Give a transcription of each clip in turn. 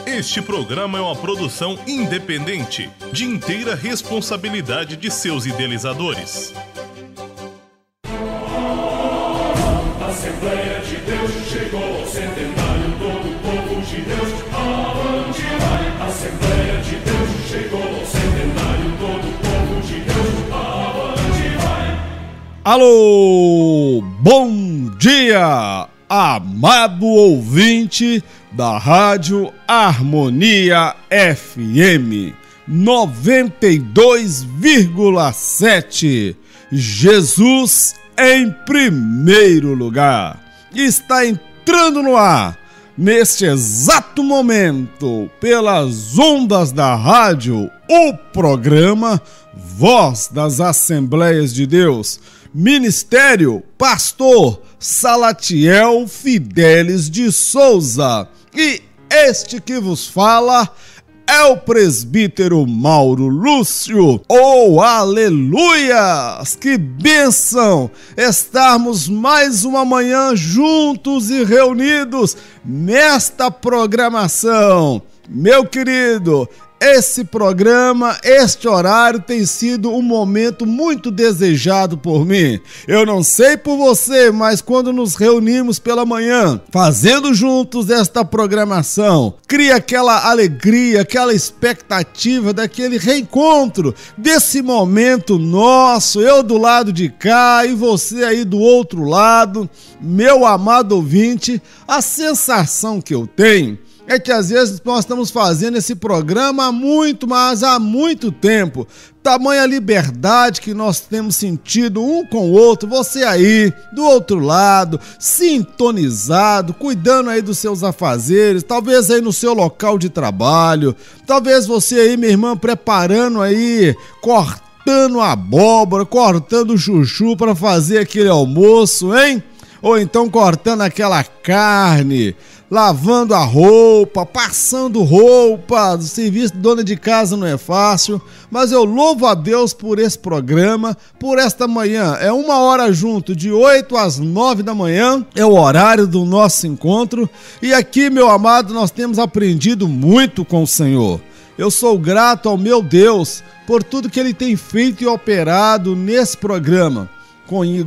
Este programa é uma produção independente, de inteira responsabilidade de seus idealizadores. A Assembleia de Deus chegou ao centenário, todo o povo de Deus, aonde vai? A Assembleia de Deus chegou ao centenário, todo o povo de Deus, aonde vai? Alô, bom dia, amado ouvinte da Rádio Harmonia FM 92,7. Jesus em primeiro lugar. Está entrando no ar, neste exato momento, pelas ondas da rádio, o programa Voz das Assembleias de Deus. Ministério Pastor Salatiel Fidelis de Souza. E este que vos fala é o presbítero Mauro Lúcio. Oh, aleluias! Que bênção estarmos mais uma manhã juntos e reunidos nesta programação. Meu querido, esse programa, este horário tem sido um momento muito desejado por mim. Eu não sei por você, mas quando nos reunimos pela manhã, fazendo juntos esta programação, cria aquela alegria, aquela expectativa daquele reencontro, desse momento nosso, eu do lado de cá e você aí do outro lado. Meu amado ouvinte, a sensação que eu tenho é que às vezes nós estamos fazendo esse programa há muito tempo. Tamanha liberdade que nós temos sentido um com o outro, você aí do outro lado, sintonizado, cuidando aí dos seus afazeres, talvez aí no seu local de trabalho, talvez você aí, minha irmã, preparando aí, cortando abóbora, cortando chuchu para fazer aquele almoço, hein? Ou então cortando aquela carne, lavando a roupa, passando roupa. O serviço de dona de casa não é fácil, mas eu louvo a Deus por esse programa, por esta manhã. É 1 hora junto, de 8 às 9 da manhã, é o horário do nosso encontro. E aqui, meu amado, nós temos aprendido muito com o Senhor. Eu sou grato ao meu Deus por tudo que Ele tem feito e operado nesse programa.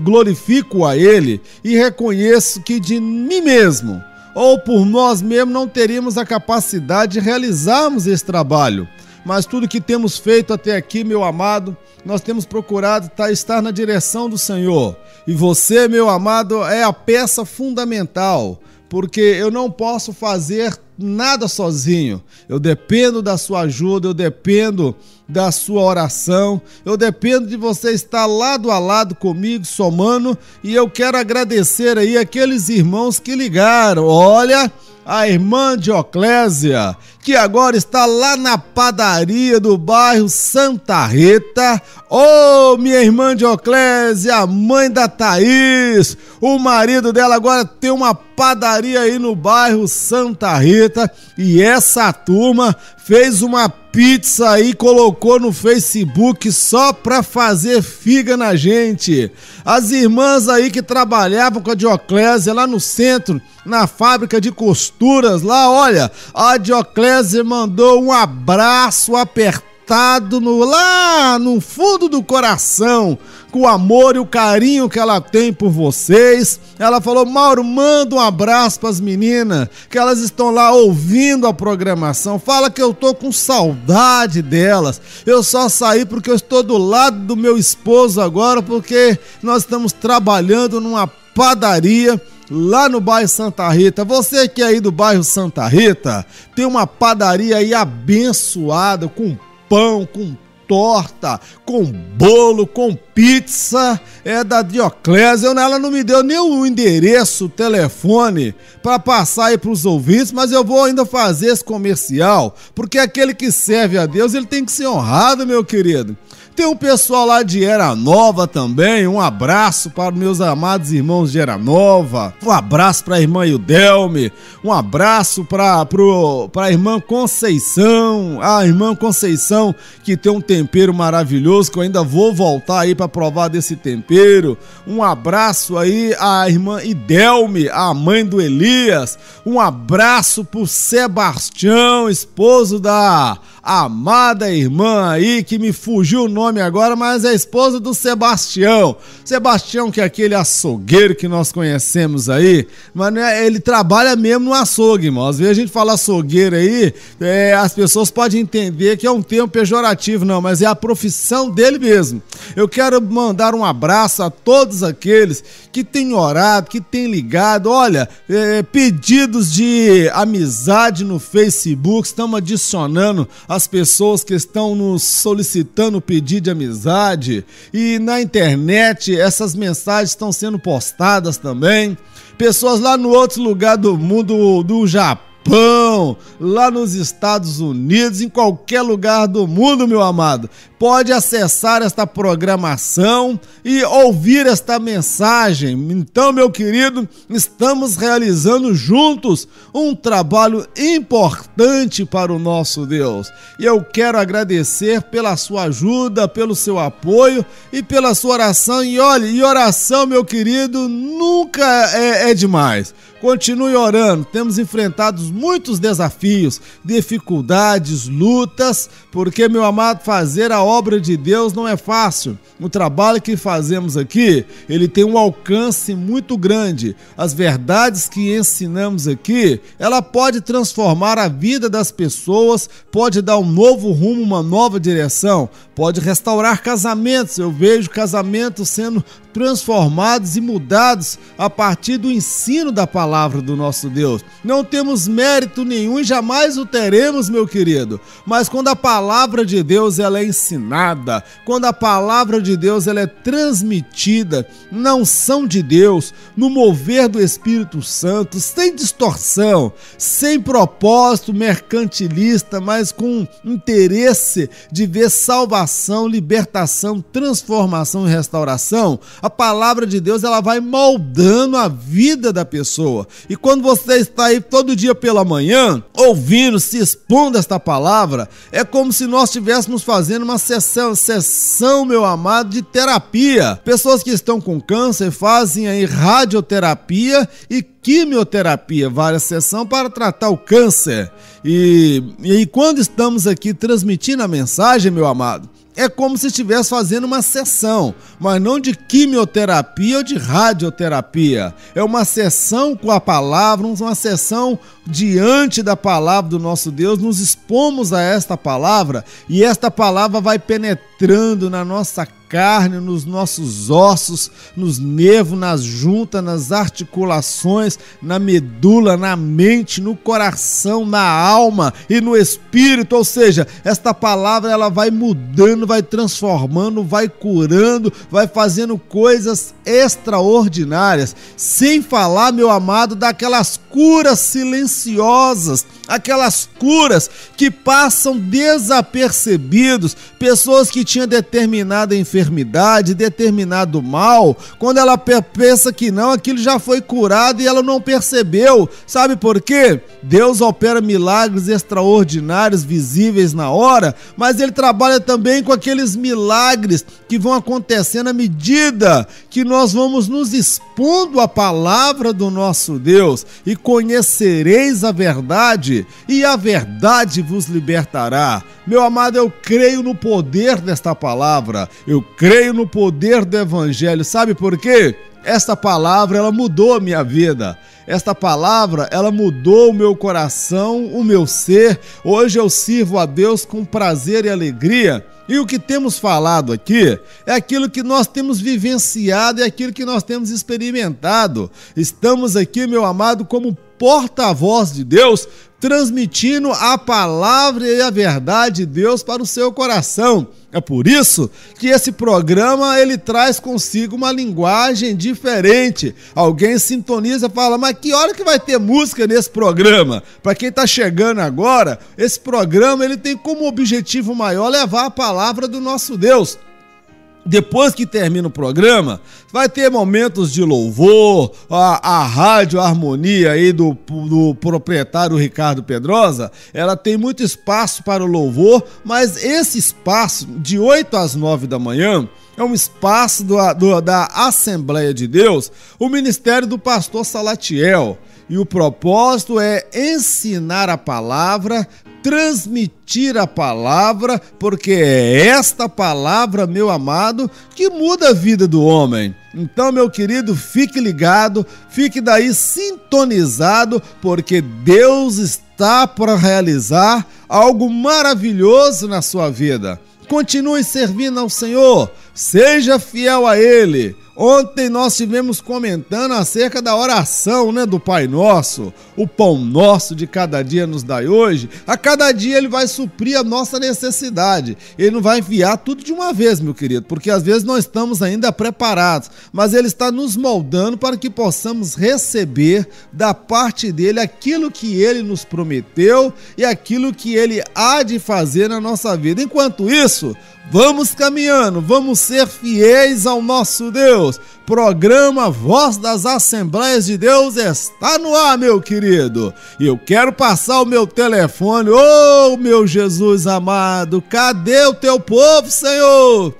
Glorifico a Ele e reconheço que de mim mesmo ou por nós mesmos não teríamos a capacidade de realizarmos esse trabalho. Mas tudo que temos feito até aqui, meu amado, nós temos procurado estar na direção do Senhor. E você, meu amado, é a peça fundamental, porque eu não posso fazer nada sozinho. Eu dependo da sua ajuda, eu dependo da sua oração, eu dependo de você estar lado a lado comigo, somando, e eu quero agradecer aí aqueles irmãos que ligaram. Olha, a irmã Dioclésia, que agora está lá na padaria do bairro Santa Rita. Ô, minha irmã Dioclésia, mãe da Thaís, o marido dela agora tem uma padaria aí no bairro Santa Rita, e essa turma fez uma pizza aí, colocou no Facebook só pra fazer figa na gente. As irmãs aí que trabalhavam com a Dioclésia lá no centro, na fábrica de costuras lá, olha, a Dioclésia mandou um abraço apertado lá no fundo do coração, com o amor e o carinho que ela tem por vocês. Ela falou: Mauro, manda um abraço para as meninas, que elas estão lá ouvindo a programação. Fala que eu tô com saudade delas. Eu só saí porque eu estou do lado do meu esposo agora, porque nós estamos trabalhando numa padaria lá no bairro Santa Rita. Você que é aí do bairro Santa Rita, tem uma padaria aí abençoada, com pão, com torta, com bolo, com pizza, é da Dioclésia. Ela não me deu nem o endereço, o telefone para passar aí para os ouvintes, mas eu vou ainda fazer esse comercial, porque aquele que serve a Deus, ele tem que ser honrado, meu querido. tem um pessoal lá de Era Nova também, um abraço para meus amados irmãos de Era Nova, um abraço para a irmã Ildelme, um abraço para a irmã Conceição, a irmã Conceição que tem um tempero maravilhoso, que eu ainda vou voltar aí para provar desse tempero. Um abraço aí à irmã Ildelme, a mãe do Elias, um abraço pro Sebastião, esposo da amada irmã aí, que me fugiu o nome agora, mas é a esposa do Sebastião. Sebastião, que é aquele açougueiro que nós conhecemos aí, mas ele trabalha mesmo no açougue, irmão. Às vezes a gente fala açougueiro aí, as pessoas podem entender que é um termo pejorativo, não, mas é a profissão dele mesmo. Eu quero mandar um abraço a todos aqueles que têm orado, que têm ligado, olha, pedidos de amizade no Facebook, estamos adicionando as pessoas que estão nos solicitando pedido de amizade, e na internet essas mensagens estão sendo postadas também. Pessoas lá no outro lugar do mundo, do Japão, lá nos Estados Unidos, em qualquer lugar do mundo, meu amado, pode acessar esta programação e ouvir esta mensagem. Então, meu querido, estamos realizando juntos um trabalho importante para o nosso Deus. E eu quero agradecer pela sua ajuda, pelo seu apoio e pela sua oração. E olha, e oração, meu querido, nunca é demais. Continue orando, temos enfrentado muitos desafios, dificuldades, lutas, porque, meu amado, fazer a obra de Deus não é fácil. O trabalho que fazemos aqui, ele tem um alcance muito grande. As verdades que ensinamos aqui, ela pode transformar a vida das pessoas, pode dar um novo rumo, uma nova direção, pode restaurar casamentos. Eu vejo casamentos sendo transformados e mudados a partir do ensino da palavra do nosso Deus. Não temos mérito nenhum e jamais o teremos, meu querido, mas quando a palavra de Deus ela é ensinada, quando a palavra de Deus ela é transmitida na unção de Deus, no mover do Espírito Santo, sem distorção, sem propósito mercantilista, mas com interesse de ver salvação, libertação, transformação e restauração, a palavra de Deus ela vai moldando a vida da pessoa. E quando você está aí todo dia pela manhã, ouvindo, se expondo esta palavra, é como se nós estivéssemos fazendo uma sessão, meu amado, de terapia. Pessoas que estão com câncer fazem aí radioterapia e quimioterapia, várias sessões para tratar o câncer. E quando estamos aqui transmitindo a mensagem, meu amado, é como se estivesse fazendo uma sessão, mas não de quimioterapia ou de radioterapia. É uma sessão com a palavra, uma sessão diante da palavra do nosso Deus. Nos expomos a esta palavra e esta palavra vai penetrando na nossa carne, nos nossos ossos, nos nervos, nas juntas, nas articulações, na medula, na mente, no coração, na alma e no espírito. Ou seja, esta palavra ela vai mudando, vai transformando, vai curando, vai fazendo coisas extraordinárias. Sem falar, meu amado, daquelas curas silenciosas, aquelas curas que passam desapercebidos. Pessoas que tinham determinada enfermidade, determinado mal, quando ela pensa que não, aquilo já foi curado e ela não percebeu. Sabe por quê? Deus opera milagres extraordinários, visíveis na hora, mas Ele trabalha também com aqueles milagres que vão acontecendo à medida que nós vamos nos expondo à palavra do nosso Deus. E conhecereis a verdade, e a verdade vos libertará. Meu amado, eu creio no poder desta palavra, eu creio no poder do Evangelho. Sabe por quê? Esta palavra, ela mudou a minha vida. Esta palavra, ela mudou o meu coração, o meu ser. Hoje eu sirvo a Deus com prazer e alegria. E o que temos falado aqui é aquilo que nós temos vivenciado, é aquilo que nós temos experimentado. Estamos aqui, meu amado, como porta-voz de Deus, transmitindo a palavra e a verdade de Deus para o seu coração. É por isso que esse programa ele traz consigo uma linguagem diferente. Alguém sintoniza e fala, mas que hora que vai ter música nesse programa? Para quem está chegando agora, esse programa ele tem como objetivo maior levar a palavra do nosso Deus. Depois que termina o programa, vai ter momentos de louvor, a Rádio Harmonia aí do proprietário Ricardo Pedrosa, ela tem muito espaço para o louvor, mas esse espaço de 8 às 9 da manhã é um espaço da Assembleia de Deus, o ministério do pastor Salatiel. E o propósito é ensinar a palavra, transmitir a palavra, porque é esta palavra, meu amado, que muda a vida do homem. Então, meu querido, fique ligado, fique daí sintonizado, porque Deus está para realizar algo maravilhoso na sua vida. Continue servindo ao Senhor, seja fiel a Ele. Ontem nós estivemos comentando acerca da oração, do Pai Nosso. O pão nosso de cada dia nos dai hoje. A cada dia Ele vai suprir a nossa necessidade. Ele não vai enviar tudo de uma vez, meu querido, porque às vezes não estamos ainda preparados. Mas Ele está nos moldando para que possamos receber da parte dEle aquilo que Ele nos prometeu e aquilo que Ele há de fazer na nossa vida. Enquanto isso, vamos caminhando, vamos ser fiéis ao nosso Deus. Programa Voz das Assembleias de Deus está no ar, meu querido. E eu quero passar o meu telefone. Ô, meu Jesus amado, cadê o teu povo, Senhor?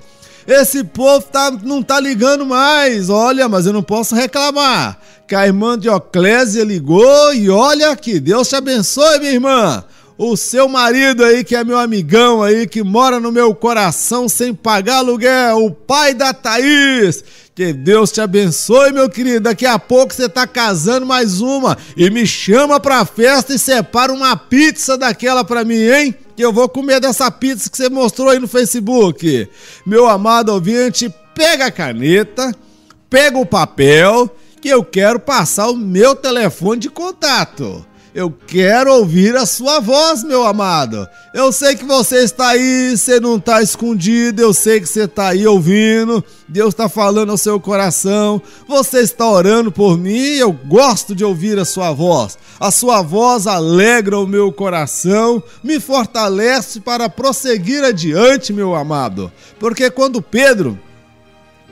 Esse povo não tá ligando mais. Olha, mas eu não posso reclamar, que a irmã Dioclésia ligou e olha, que Deus te abençoe, minha irmã. O seu marido aí, que é meu amigão aí, que mora no meu coração sem pagar aluguel, o pai da Thaís. Que Deus te abençoe, meu querido. Daqui a pouco você tá casando mais uma e me chama pra festa e separa uma pizza daquela pra mim, hein? Que eu vou comer dessa pizza que você mostrou aí no Facebook. Meu amado ouvinte, pega a caneta, pega o papel, que eu quero passar o meu telefone de contato. Eu quero ouvir a sua voz, meu amado. Eu sei que você está aí, você não está escondido, eu sei que você está aí ouvindo. Deus está falando ao seu coração, você está orando por mim, eu gosto de ouvir a sua voz. A sua voz alegra o meu coração, me fortalece para prosseguir adiante, meu amado. Porque quando Pedro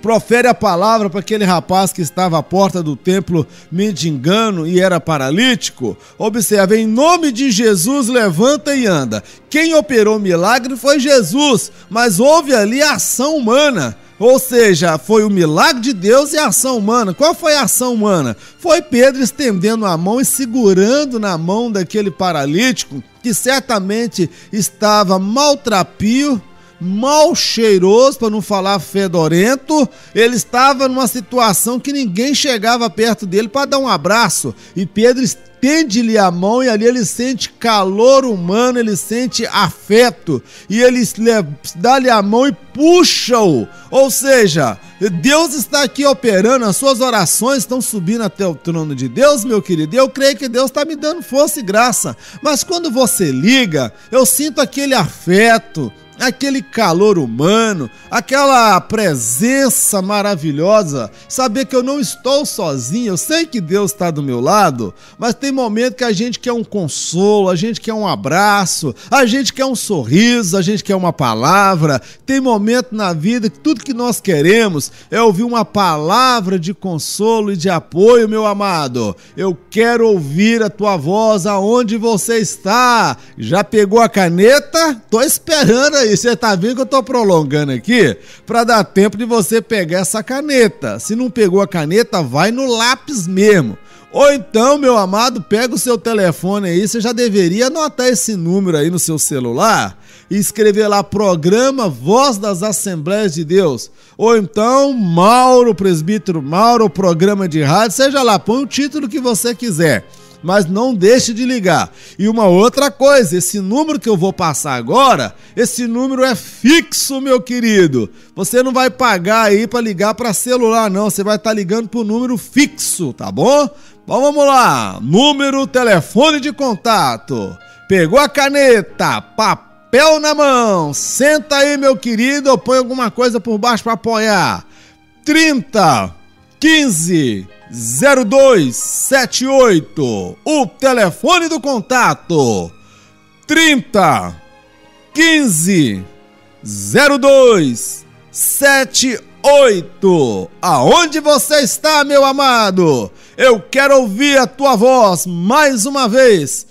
profere a palavra para aquele rapaz que estava à porta do templo mendigando e era paralítico, observe, em nome de Jesus, levanta e anda. Quem operou o milagre foi Jesus, mas houve ali a ação humana. Ou seja, foi o milagre de Deus e a ação humana. Qual foi a ação humana? Foi Pedro estendendo a mão e segurando na mão daquele paralítico, que certamente estava maltrapio, mal cheiroso, para não falar fedorento. Ele estava numa situação que ninguém chegava perto dele para dar um abraço, e Pedro estende-lhe a mão e ali ele sente calor humano, ele sente afeto, e ele dá-lhe a mão e puxa-o. Ou seja, Deus está aqui operando, as suas orações estão subindo até o trono de Deus, meu querido. Eu creio que Deus está me dando força e graça, mas quando você liga, eu sinto aquele afeto, aquele calor humano, aquela presença maravilhosa, saber que eu não estou sozinho. Eu sei que Deus está do meu lado, mas tem momento que a gente quer um consolo, a gente quer um abraço, a gente quer um sorriso, a gente quer uma palavra. Tem momento na vida que tudo que nós queremos é ouvir uma palavra de consolo e de apoio, meu amado. Eu quero ouvir a tua voz aonde você está. Já pegou a caneta? Tô esperando aí. Você tá vendo que eu tô prolongando aqui para dar tempo de você pegar essa caneta. Se não pegou a caneta, vai no lápis mesmo. Ou então, meu amado, pega o seu telefone aí, você já deveria anotar esse número aí no seu celular e escrever lá, Programa Voz das Assembleias de Deus. Ou então, Mauro, Presbítero Mauro, programa de rádio, seja lá, põe o título que você quiser. Mas não deixe de ligar. E uma outra coisa, esse número que eu vou passar agora, esse número é fixo, meu querido. Você não vai pagar aí para ligar para celular, não. Você vai estar ligando para o número fixo, tá bom? Então vamos lá. Número, telefone de contato. Pegou a caneta, papel na mão. Senta aí, meu querido, ou põe alguma coisa por baixo para apoiar. 30 15 0278, o telefone do contato. 30 15 02 78. Aonde você está, meu amado? Eu quero ouvir a tua voz mais uma vez.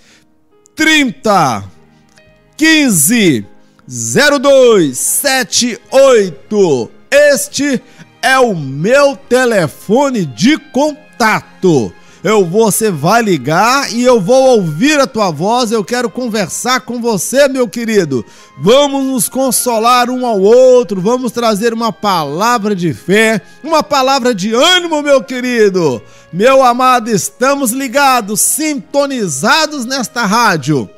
30 15 0278. Este é o meu telefone de contato. Você vai ligar e eu vou ouvir a tua voz. Eu quero conversar com você, meu querido. Vamos nos consolar um ao outro. Vamos trazer uma palavra de fé, uma palavra de ânimo, meu querido. Meu amado, estamos ligados, sintonizados nesta rádio.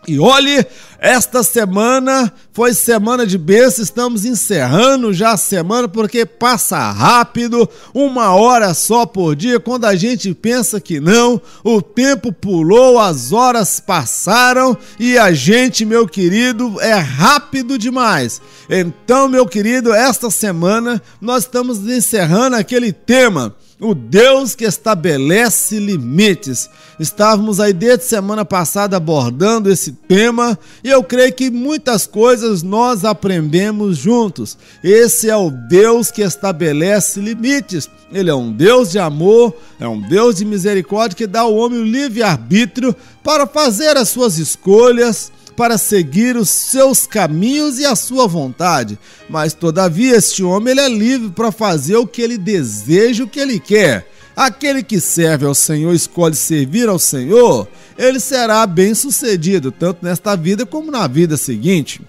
E olhe, esta semana foi semana de bênção, estamos encerrando já a semana porque passa rápido, 1 hora só por dia, quando a gente pensa que não, o tempo pulou, as horas passaram e a gente, meu querido, é rápido demais. Então, meu querido, esta semana nós estamos encerrando aquele tema, o Deus que estabelece limites. Estávamos aí desde semana passada abordando esse tema e eu creio que muitas coisas nós aprendemos juntos. Esse é o Deus que estabelece limites. Ele é um Deus de amor, é um Deus de misericórdia que dá ao homem o livre-arbítrio para fazer as suas escolhas, para seguir os seus caminhos e a sua vontade. Mas todavia este homem ele é livre para fazer o que ele deseja, o que ele quer. Aquele que serve ao Senhor, escolhe servir ao Senhor, ele será bem sucedido, tanto nesta vida como na vida seguinte,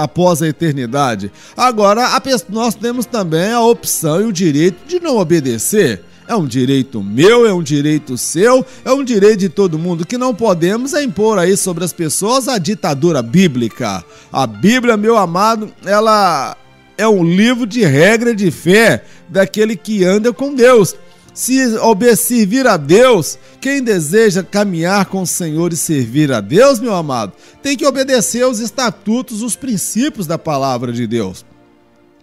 após a eternidade. Agora, nós temos também a opção e o direito de não obedecer. É um direito meu, é um direito seu, é um direito de todo mundo. O que não podemos é impor aí sobre as pessoas a ditadura bíblica. A Bíblia, meu amado, ela é um livro de regra de fé daquele que anda com Deus. Se servir a Deus, quem deseja caminhar com o Senhor e servir a Deus, meu amado, tem que obedecer aos estatutos, os princípios da palavra de Deus.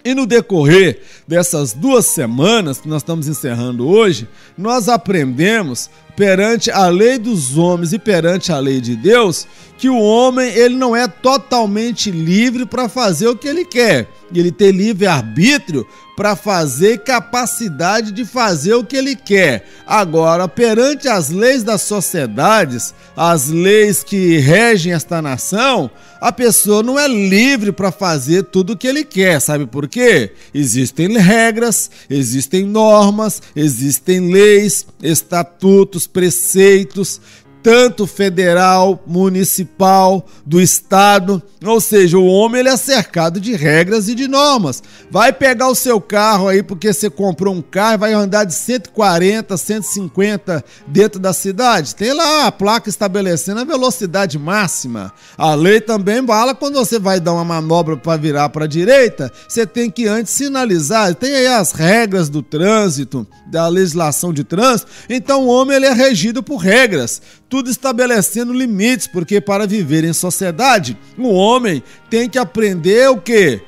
E no decorrer dessas 2 semanas que nós estamos encerrando hoje, nós aprendemos perante a lei dos homens e perante a lei de Deus que o homem ele não é totalmente livre para fazer o que ele quer. Ele tem livre-arbítrio para fazer e capacidade de fazer o que ele quer. Agora, perante as leis das sociedades, as leis que regem esta nação, a pessoa não é livre para fazer tudo o que ele quer. Sabe por quê? Existem regras, existem normas, existem leis, estatutos, preceitos, tanto federal, municipal, do estado, ou seja, o homem ele é cercado de regras e de normas. Vai pegar o seu carro aí porque você comprou um carro e vai andar de 140, 150 dentro da cidade, tem lá a placa estabelecendo a velocidade máxima. A lei também fala quando você vai dar uma manobra para virar para a direita, você tem que antes sinalizar, tem aí as regras do trânsito, da legislação de trânsito, então o homem ele é regido por regras, tudo estabelecendo limites, porque para viver em sociedade, o homem tem que aprender o quê?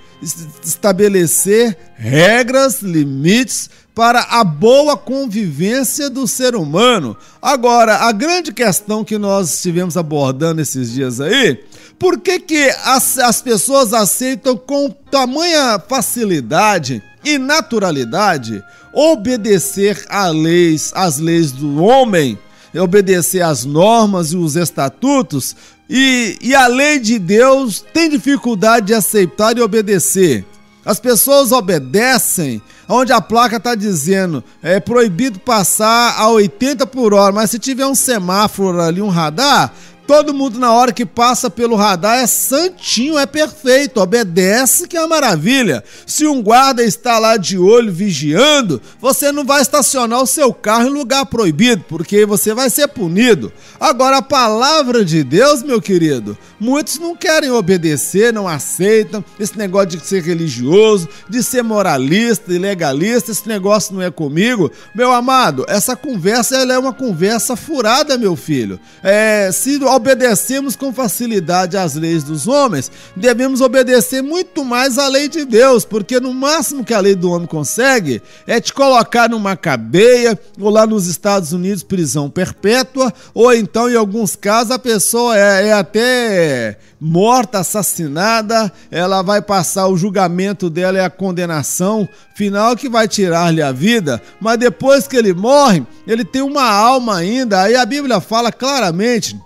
Estabelecer regras, limites para a boa convivência do ser humano. Agora, a grande questão que nós estivemos abordando esses dias aí, por que as pessoas aceitam com tamanha facilidade e naturalidade obedecer às leis do homem, obedecer às normas e os estatutos, e a lei de Deus tem dificuldade de aceitar e obedecer? As pessoas obedecem onde a placa está dizendo é proibido passar a 80 por hora, mas se tiver um semáforo ali, um radar, todo mundo na hora que passa pelo radar é santinho, é perfeito, obedece que é uma maravilha. Se um guarda está lá de olho vigiando, você não vai estacionar o seu carro em lugar proibido, porque você vai ser punido. Agora a palavra de Deus, meu querido, muitos não querem obedecer, não aceitam esse negócio de ser religioso, de ser moralista e legalista, esse negócio não é comigo. Meu amado, essa conversa ela é uma conversa furada, meu filho. Se obedecemos com facilidade às leis dos homens, devemos obedecer muito mais à lei de Deus, porque no máximo que a lei do homem consegue é te colocar numa cadeia, ou lá nos Estados Unidos, prisão perpétua, ou então, em alguns casos, a pessoa é até morta, assassinada, ela vai passar o julgamento dela, é a condenação final que vai tirar-lhe a vida, mas depois que ele morre, ele tem uma alma ainda. Aí a Bíblia fala claramente,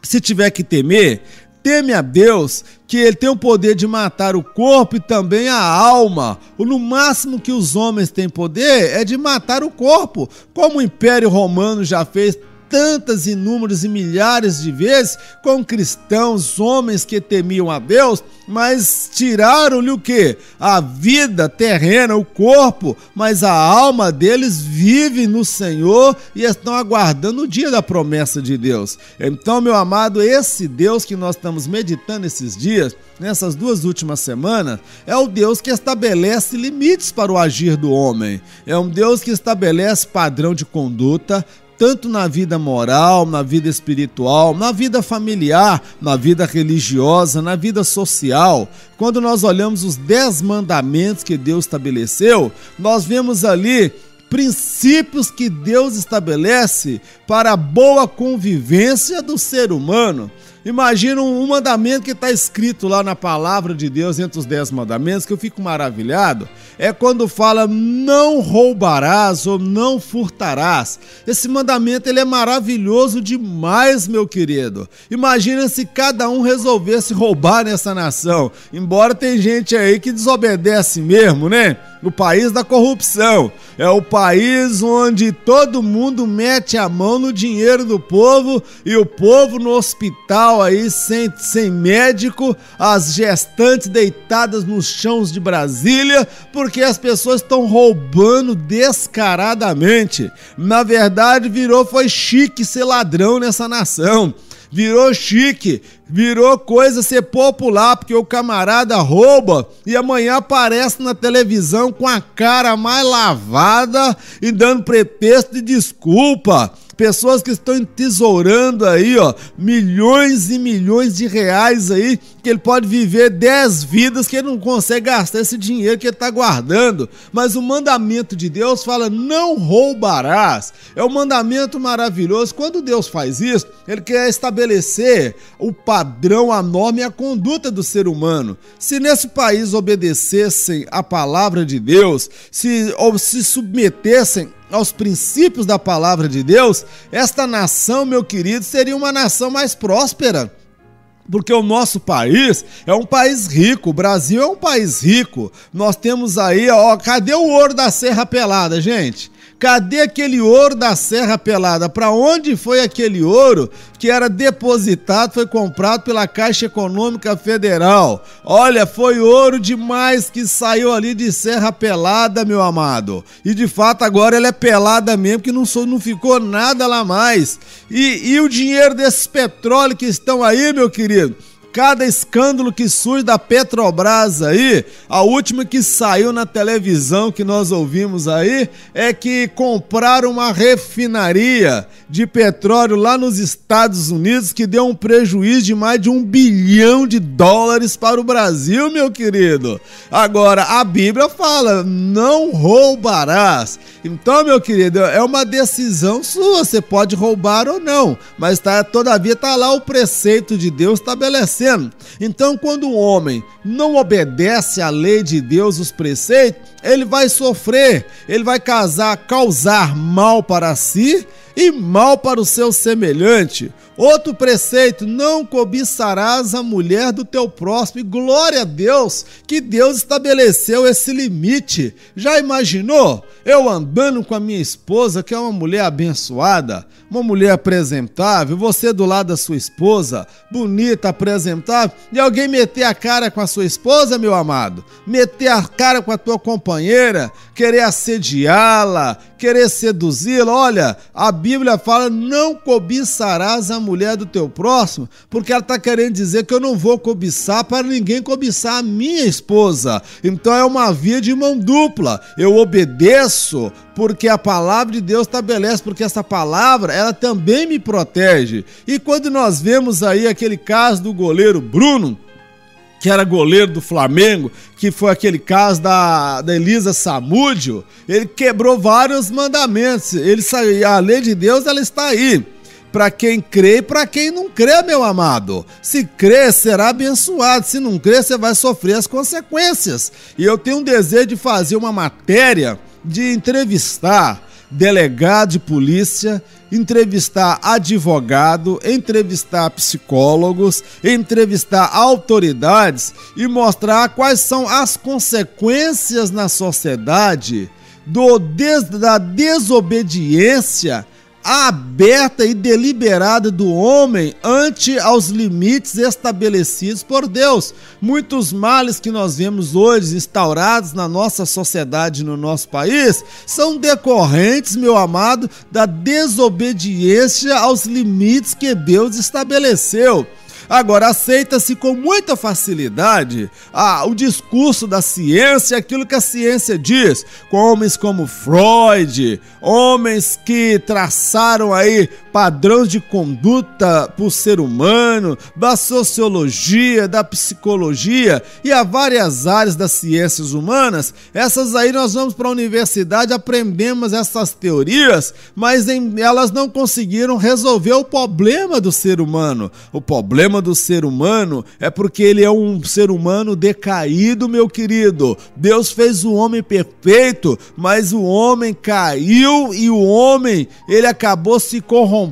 se tiver que temer, teme a Deus, que ele tem o poder de matar o corpo e também a alma. No máximo que os homens têm poder é de matar o corpo, como o Império Romano já fez tantas, inúmeras e milhares de vezes com cristãos, homens que temiam a Deus, mas tiraram-lhe o quê? A vida terrena, o corpo, mas a alma deles vive no Senhor e estão aguardando o dia da promessa de Deus. Então, meu amado, esse Deus que nós estamos meditando esses dias, nessas 2 últimas semanas, é o Deus que estabelece limites para o agir do homem. É um Deus que estabelece padrão de conduta, tanto na vida moral, na vida espiritual, na vida familiar, na vida religiosa, na vida social. Quando nós olhamos os 10 mandamentos que Deus estabeleceu, nós vemos ali princípios que Deus estabelece para a boa convivência do ser humano. Imagina um mandamento que está escrito lá na palavra de Deus, entre os 10 mandamentos, que eu fico maravilhado, é quando fala não roubarás ou não furtarás. Esse mandamento ele é maravilhoso demais, meu querido. Imagina se cada um resolvesse roubar nessa nação, embora tem gente aí que desobedece mesmo, né? O país da corrupção, é o país onde todo mundo mete a mão no dinheiro do povo e o povo no hospital aí sem médico, as gestantes deitadas nos chãos de Brasília, porque as pessoas estão roubando descaradamente. Na verdade, foi chique ser ladrão nessa nação. Virou chique, virou coisa ser popular, porque o camarada rouba e amanhã aparece na televisão com a cara mais lavada e dando pretexto de desculpa. Pessoas que estão entesourando aí, milhões e milhões de reais aí, que ele pode viver 10 vidas, que ele não consegue gastar esse dinheiro que ele está guardando. Mas o mandamento de Deus fala, não roubarás. É um mandamento maravilhoso. Quando Deus faz isso, ele quer estabelecer o padrão, a norma e a conduta do ser humano. Se nesse país obedecessem a palavra de Deus, se submetessem aos princípios da palavra de Deus, esta nação, meu querido, seria uma nação mais próspera. Porque o nosso país é um país rico, o Brasil é um país rico. Nós temos aí, cadê o ouro da Serra Pelada, gente? Cadê aquele ouro da Serra Pelada? Para onde foi aquele ouro que era depositado, foi comprado pela Caixa Econômica Federal? Olha, foi ouro demais que saiu ali de Serra Pelada, meu amado. E de fato agora ela é pelada mesmo, que não ficou nada lá mais. E o dinheiro desses petróleos que estão aí, meu querido? Cada escândalo que surge da Petrobras aí, a última que saiu na televisão que nós ouvimos aí, é que compraram uma refinaria de petróleo lá nos Estados Unidos que deu um prejuízo de mais de $1 bilhão para o Brasil, meu querido. Agora, a Bíblia fala, não roubarás. Então, meu querido, é uma decisão sua, você pode roubar ou não, mas todavia está lá o preceito de Deus estabelecendo. Então, quando um homem não obedece à lei de Deus, os preceitos, ele vai sofrer, ele vai causar mal para si e mal para o seu semelhante. Outro preceito, não cobiçarás a mulher do teu próximo. E glória a Deus que Deus estabeleceu esse limite. Já imaginou? Eu andando com a minha esposa, que é uma mulher abençoada, uma mulher apresentável, você do lado da sua esposa, bonita, apresentável, e alguém meter a cara com a sua esposa, meu amado, meter a cara com a tua companheira, querer assediá-la, querer seduzi-la. Olha, a Bíblia fala: não cobiçarás a mulher do teu próximo, porque ela está querendo dizer que eu não vou cobiçar para ninguém cobiçar a minha esposa. Então é uma via de mão dupla. Eu obedeço porque a palavra de Deus estabelece, porque essa palavra, ela também me protege. E quando nós vemos aí aquele caso do goleiro Bruno, que era goleiro do Flamengo, que foi aquele caso da Elisa Samúdio, ele quebrou vários mandamentos. A lei de Deus, ela está aí para quem crê e para quem não crê, meu amado. Se crê, será abençoado. Se não crê, você vai sofrer as consequências. E eu tenho um desejo de fazer uma matéria, de entrevistar delegado de polícia, entrevistar advogado, entrevistar psicólogos, entrevistar autoridades e mostrar quais são as consequências na sociedade da desobediência aberta e deliberada do homem ante aos limites estabelecidos por Deus. Muitos males que nós vemos hoje instaurados na nossa sociedade, no nosso país, são decorrentes, meu amado, da desobediência aos limites que Deus estabeleceu. Agora, aceita-se com muita facilidade o discurso da ciência, aquilo que a ciência diz, com homens como Freud, homens que traçaram aí padrões de conduta para o ser humano, da sociologia, da psicologia e há várias áreas das ciências humanas. Essas aí nós vamos para a universidade, aprendemos essas teorias, mas elas não conseguiram resolver o problema do ser humano. O problema do ser humano é porque ele é um ser humano decaído, meu querido. Deus fez o homem perfeito, mas o homem caiu e o homem, ele acabou se corrompendo,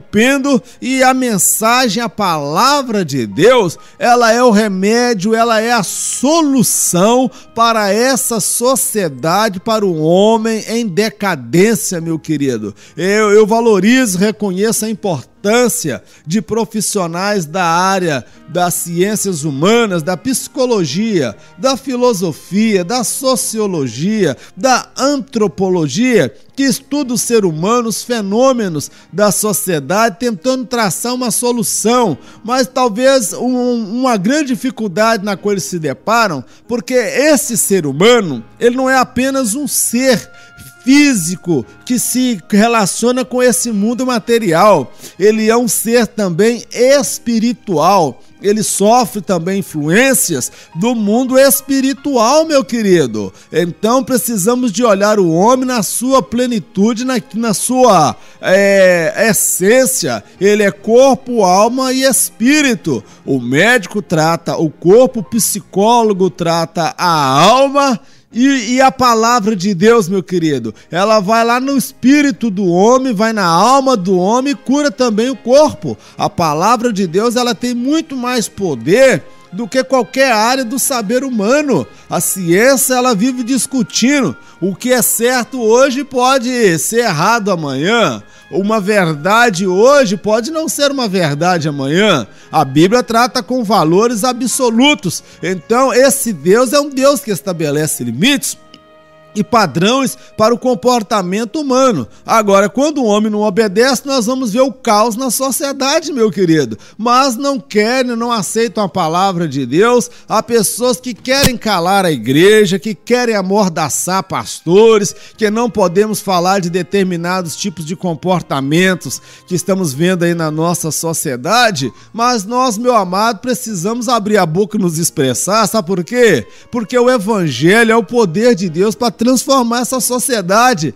e a mensagem, a palavra de Deus, ela é o remédio, ela é a solução para essa sociedade, para o homem em decadência, meu querido. Eu valorizo, reconheço a importância de profissionais da área das ciências humanas, da psicologia, da filosofia, da sociologia, da antropologia, que estuda o ser humano, os fenômenos da sociedade, tentando traçar uma solução. Mas talvez uma grande dificuldade na qual eles se deparam, porque esse ser humano, ele não é apenas um ser físico que se relaciona com esse mundo material, ele é um ser também espiritual. Ele sofre também influências do mundo espiritual, meu querido. Então precisamos de olhar o homem na sua plenitude, na sua essência. Ele é corpo, alma e espírito. O médico trata o corpo, o psicólogo trata a alma. E a palavra de Deus, meu querido, ela vai lá no espírito do homem, vai na alma do homem e cura também o corpo. A palavra de Deus, ela tem muito mais poder do que qualquer área do saber humano. A ciência, ela vive discutindo. O que é certo hoje pode ser errado amanhã. Uma verdade hoje pode não ser uma verdade amanhã. A Bíblia trata com valores absolutos. Então, esse Deus é um Deus que estabelece limites e padrões para o comportamento humano. Agora, quando o homem não obedece, nós vamos ver o caos na sociedade, meu querido. Mas não querem, não aceitam a palavra de Deus. Há pessoas que querem calar a igreja, que querem amordaçar pastores, que não podemos falar de determinados tipos de comportamentos que estamos vendo aí na nossa sociedade. Mas nós, meu amado, precisamos abrir a boca e nos expressar. Sabe por quê? Porque o evangelho é o poder de Deus para transformar essa sociedade.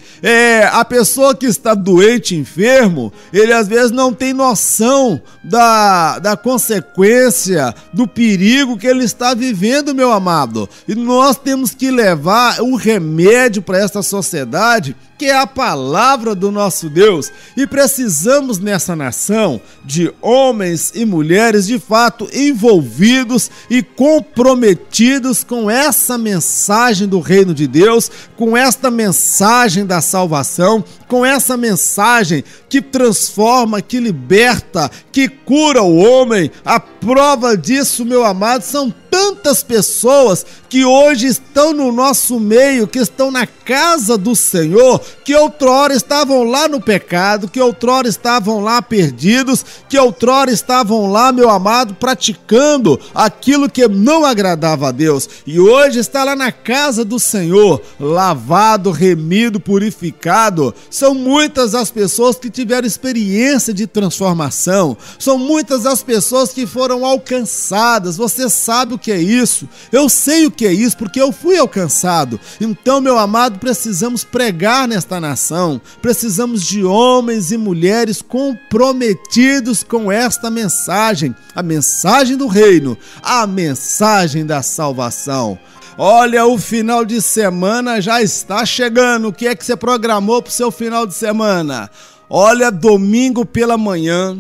A pessoa que está doente, enfermo, ele às vezes não tem noção da consequência, do perigo que ele está vivendo, meu amado. E nós temos que levar o remédio para essa sociedade, que é a palavra do nosso Deus. E precisamos nessa nação de homens e mulheres de fato envolvidos e comprometidos com essa mensagem do reino de Deus, com esta mensagem da salvação, com essa mensagem que transforma, que liberta, que cura o homem. A prova disso, meu amado, são tantas pessoas que hoje estão no nosso meio, que estão na casa do Senhor, que outrora estavam lá no pecado, que outrora estavam lá perdidos, que outrora estavam lá, meu amado, praticando aquilo que não agradava a Deus, e hoje está lá na casa do Senhor, lavado, remido, purificado. São muitas as pessoas que tiveram experiência de transformação, são muitas as pessoas que foram alcançadas. Você sabe o que é isso? Eu sei o que é isso, porque eu fui alcançado. Então, meu amado, precisamos pregar nesta nação, precisamos de homens e mulheres comprometidos com esta mensagem, a mensagem do reino, a mensagem da salvação. Olha, o final de semana já está chegando. O que é que você programou para o seu final de semana? Olha, domingo pela manhã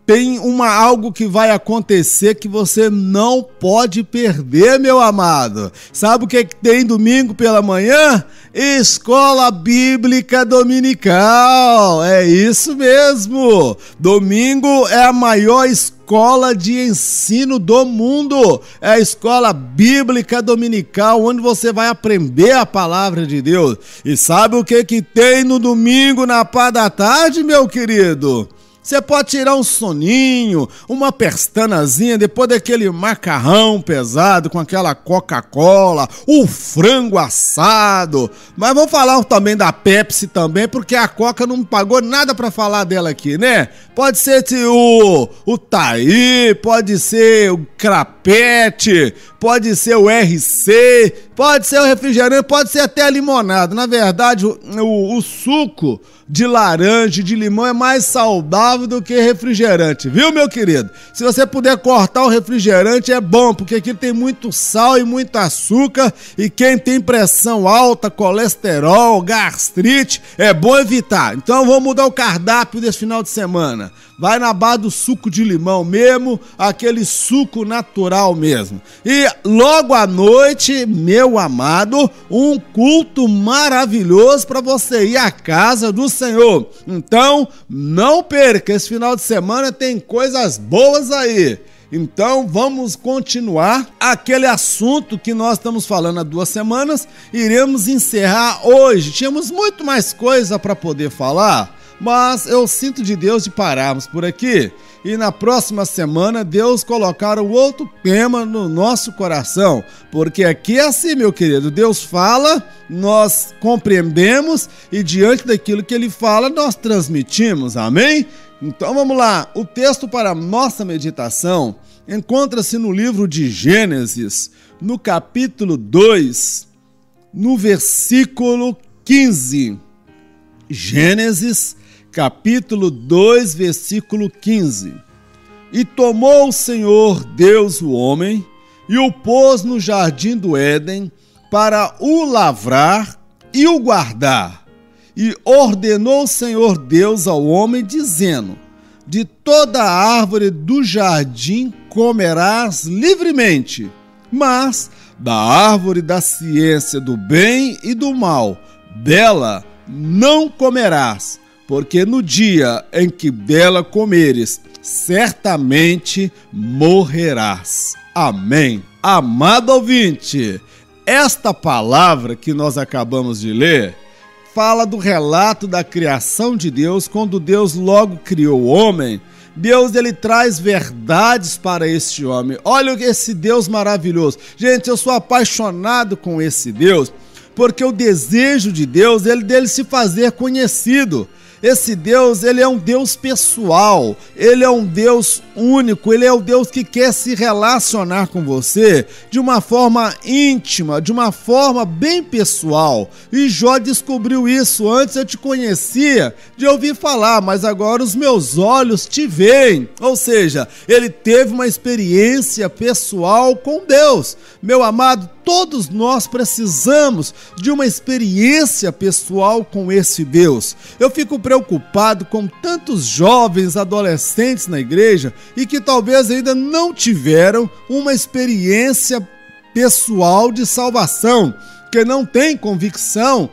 tem algo que vai acontecer que você não pode perder, meu amado. Sabe o que tem domingo pela manhã? Escola Bíblica Dominical. É isso mesmo. Domingo é a maior escola de ensino do mundo. É a Escola Bíblica Dominical, onde você vai aprender a palavra de Deus. E sabe o que tem no domingo na parte da tarde, meu querido? Você pode tirar um soninho, uma pestanazinha depois daquele macarrão pesado com aquela Coca-Cola, o frango assado. Mas vamos falar também da Pepsi também, porque a Coca não me pagou nada para falar dela aqui, né? Pode ser o Taí, pode ser o Crapete, pode ser o RC, pode ser o refrigerante, pode ser até a limonada. Na verdade, o suco de laranja, de limão é mais saudável do que refrigerante, viu, meu querido? Se você puder cortar o refrigerante é bom, porque aqui tem muito sal e muito açúcar, e quem tem pressão alta, colesterol, gastrite, é bom evitar. Então vamos mudar o cardápio desse final de semana. Vai na base do suco de limão mesmo, aquele suco natural mesmo. E logo à noite, meu amado, um culto maravilhoso para você ir à casa do Senhor. Então, não perca, esse final de semana tem coisas boas aí. Então vamos continuar aquele assunto que nós estamos falando há 2 semanas. Iremos encerrar hoje. Tínhamos muito mais coisa para poder falar, mas eu sinto de Deus de pararmos por aqui e na próxima semana Deus colocar um outro tema no nosso coração, porque aqui é assim, meu querido, Deus fala, nós compreendemos e diante daquilo que Ele fala nós transmitimos, amém? Então vamos lá, o texto para a nossa meditação encontra-se no livro de Gênesis, no capítulo 2, no versículo 15. Gênesis, capítulo 2, versículo 15. E tomou o Senhor Deus o homem e o pôs no jardim do Éden para o lavrar e o guardar. E ordenou o Senhor Deus ao homem, dizendo: de toda a árvore do jardim comerás livremente, mas da árvore da ciência do bem e do mal, dela não comerás, porque no dia em que dela comeres, certamente morrerás. Amém. Amado ouvinte, esta palavra que nós acabamos de ler fala do relato da criação de Deus, quando Deus logo criou o homem. Deus, ele traz verdades para este homem. Olha esse Deus maravilhoso. Gente, eu sou apaixonado com esse Deus, porque o desejo de Deus é dele se fazer conhecido. Esse Deus, ele é um Deus pessoal, ele é um Deus único, ele é o Deus que quer se relacionar com você de uma forma íntima, de uma forma bem pessoal. E Jó descobriu isso. Antes eu te conhecia de ouvir falar, mas agora os meus olhos te veem. Ou seja, ele teve uma experiência pessoal com Deus. Meu amado, todos nós precisamos de uma experiência pessoal com esse Deus. Eu fico preocupado com tantos jovens, adolescentes na igreja e que talvez ainda não tiveram uma experiência pessoal de salvação, porque não tem convicção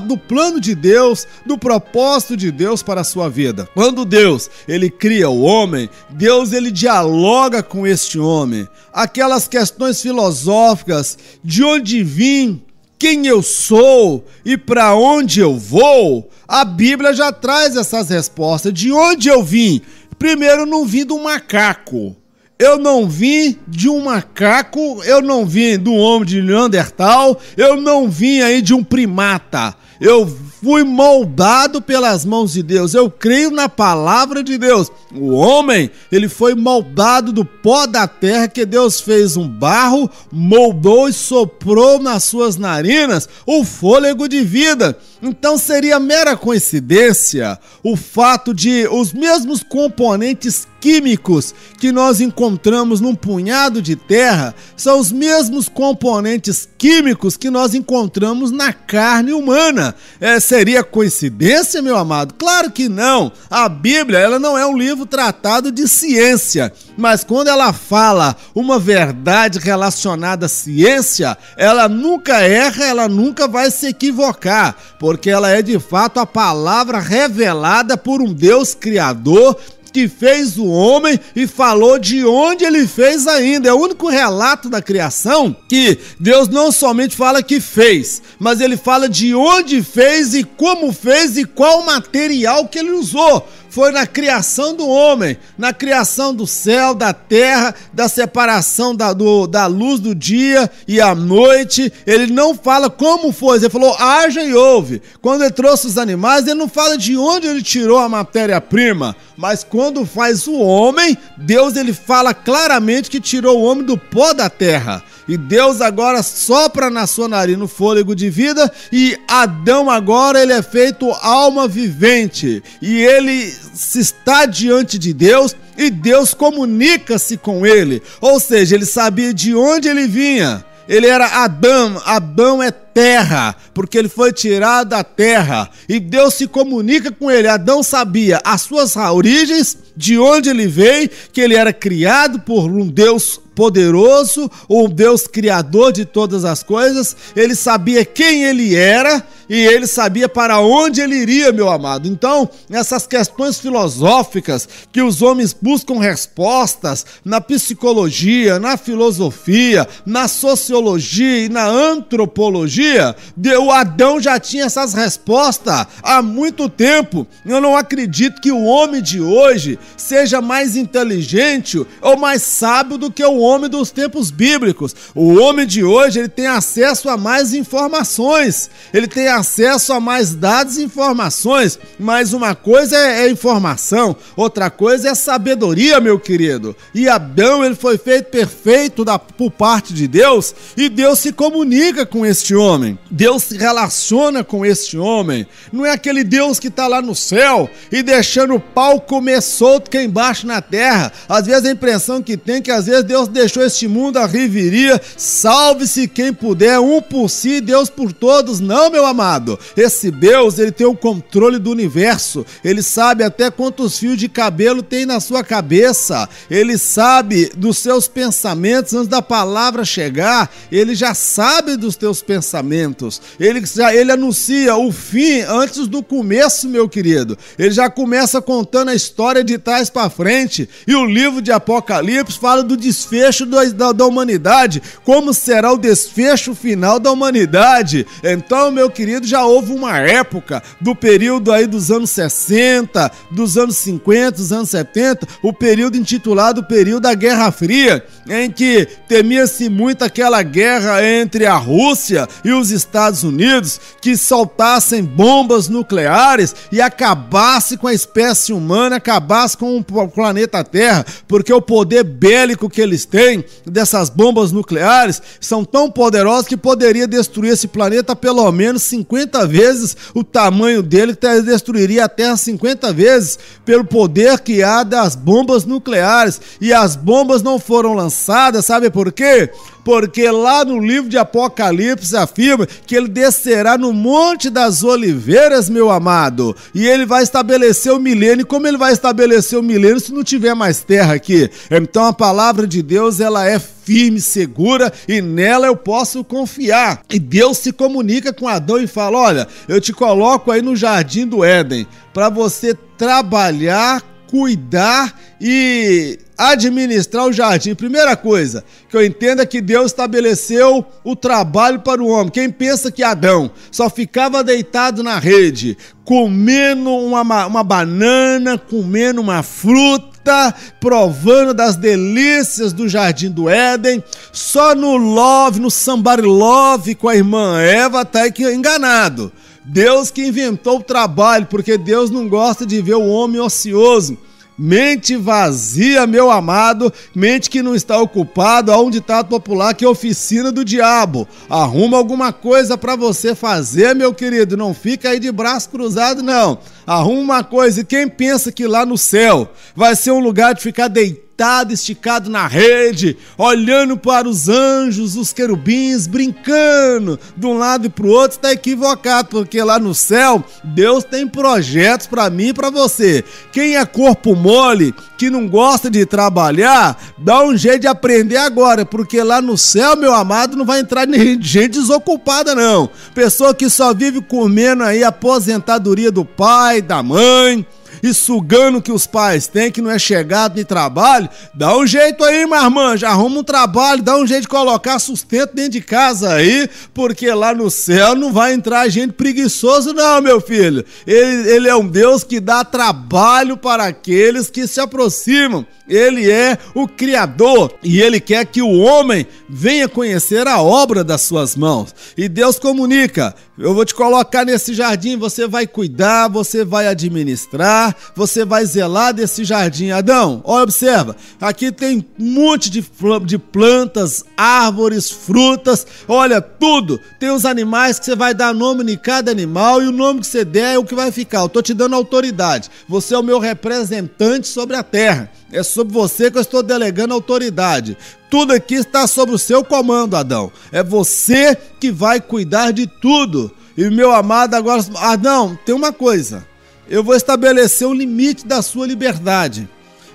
do plano de Deus, do propósito de Deus para a sua vida. Quando Deus, ele cria o homem, Deus, ele dialoga com este homem. Aquelas questões filosóficas, de onde vim, quem eu sou e para onde eu vou, a Bíblia já traz essas respostas. De onde eu vim? Primeiro, eu não vim do macaco. Eu não vim de um macaco, eu não vim do homem de Neandertal, eu não vim aí de um primata. Eu fui moldado pelas mãos de Deus, eu creio na palavra de Deus. O homem, ele foi moldado do pó da terra, que Deus fez um barro, moldou e soprou nas suas narinas o fôlego de vida. Então seria mera coincidência o fato de os mesmos componentes químicos que nós encontramos num punhado de terra são os mesmos componentes químicos que nós encontramos na carne humana. Seria coincidência, meu amado? Claro que não. A Bíblia, ela não é um livro tratado de ciência, mas quando ela fala uma verdade relacionada à ciência, ela nunca erra, ela nunca vai se equivocar, porque ela é de fato a palavra revelada por um Deus criador que fez o homem e falou de onde ele fez ainda. É o único relato da criação que Deus não somente fala que fez, mas ele fala de onde fez e como fez e qual material que ele usou. Foi na criação do homem, na criação do céu, da terra, da separação da luz do dia e à noite. Ele não fala como foi, ele falou haja e ouve. Quando ele trouxe os animais, ele não fala de onde ele tirou a matéria-prima, mas quando faz o homem, Deus, ele fala claramente que tirou o homem do pó da terra. E Deus agora sopra na sua narina o fôlego de vida, e Adão agora ele é feito alma vivente, e ele se está diante de Deus, e Deus comunica-se com ele, ou seja, ele sabia de onde ele vinha. Ele era Adão, Adão é terra, porque ele foi tirado da terra, e Deus se comunica com ele. Adão sabia as suas origens, de onde ele veio, que ele era criado por um Deus poderoso, um Deus criador de todas as coisas. Ele sabia quem ele era e ele sabia para onde ele iria, meu amado. Então, essas questões filosóficas que os homens buscam respostas na psicologia, na filosofia, na sociologia e na antropologia, o Adão já tinha essas respostas há muito tempo. Eu não acredito que o homem de hoje seja mais inteligente ou mais sábio do que o homem dos tempos bíblicos. O homem de hoje, ele tem acesso a mais informações, ele tem acesso a mais dados e informações, mas uma coisa é informação, outra coisa é sabedoria, meu querido. E Adão, ele foi feito perfeito por parte de Deus, e Deus se comunica com este homem, Deus se relaciona com este homem. Não é aquele Deus que está lá no céu e deixando o pau comer solto que é embaixo na terra. Às vezes a impressão que tem que às vezes Deus deixou este mundo à riveria, salve-se quem puder, um por si, Deus por todos. Não, meu amado, esse Deus, ele tem o controle do universo, ele sabe até quantos fios de cabelo tem na sua cabeça, ele sabe dos seus pensamentos antes da palavra chegar, ele já sabe dos teus pensamentos, ele anuncia o fim antes do começo, meu querido. Ele já começa contando a história de trás para frente, e o livro de Apocalipse fala do desfecho da humanidade, como será o desfecho final da humanidade. Então, meu querido, já houve uma época do período aí dos anos 60, dos anos 50, dos anos 70, o período intitulado o período da Guerra Fria, em que temia-se muito aquela guerra entre a Rússia e os Estados Unidos, que soltassem bombas nucleares e acabasse com a espécie humana, acabasse com o planeta Terra, porque o poder bélico que eles têm dessas bombas nucleares são tão poderosos que poderia destruir esse planeta pelo menos 50 vezes o tamanho dele, que destruiria a Terra 50 vezes pelo poder que há das bombas nucleares. E as bombas não foram lançadas, sabe por quê? porque lá no livro de Apocalipse afirma que ele descerá no Monte das Oliveiras, meu amado, e ele vai estabelecer o milênio. E como ele vai estabelecer o milênio se não tiver mais terra aqui? Então a palavra de Deus, ela é firme, segura, e nela eu posso confiar. E Deus se comunica com Adão e fala: olha, eu te coloco aí no jardim do Éden para você trabalhar, cuidar e administrar o jardim. Primeira coisa que eu entendo é que Deus estabeleceu o trabalho para o homem. Quem pensa que Adão só ficava deitado na rede, comendo uma banana, comendo uma fruta, provando das delícias do jardim do Éden, só no love, no somebody love com a irmã Eva, tá aí que enganado. Deus que inventou o trabalho, porque Deus não gosta de ver o homem ocioso. Mente vazia, meu amado, mente que não está ocupado, há um ditado popular que é oficina do diabo. Arruma alguma coisa para você fazer, meu querido, não fica aí de braço cruzado, não. Arruma uma coisa. E quem pensa que lá no céu vai ser um lugar de ficar deitado, esticado na rede, olhando para os anjos, os querubins, brincando de um lado e pro outro, está equivocado, porque lá no céu, Deus tem projetos para mim e para você. Quem é corpo mole, que não gosta de trabalhar, dá um jeito de aprender agora, porque lá no céu, meu amado, não vai entrar gente desocupada, não. Pessoa que só vive comendo aí a aposentadoria do pai, da mãe, e sugando o que os pais têm, que não é chegado de trabalho, dá um jeito aí, minha irmã, já arruma um trabalho, dá um jeito de colocar sustento dentro de casa aí, porque lá no céu não vai entrar gente preguiçoso não, meu filho. Ele é um Deus que dá trabalho para aqueles que se aproximam. Ele é o Criador e Ele quer que o homem venha conhecer a obra das suas mãos. E Deus comunica: eu vou te colocar nesse jardim, você vai cuidar, você vai administrar, você vai zelar desse jardim. Adão, olha, observa, aqui tem um monte de plantas, árvores, frutas, olha, tudo. Tem os animais que você vai dar nome em cada animal, e o nome que você der é o que vai ficar. Eu tô te dando autoridade, você é o meu representante sobre a terra. É sobre você que eu estou delegando autoridade. Tudo aqui está sob o seu comando, Adão. É você que vai cuidar de tudo. E meu amado, agora, Adão, tem uma coisa. Eu vou estabelecer o limite da sua liberdade.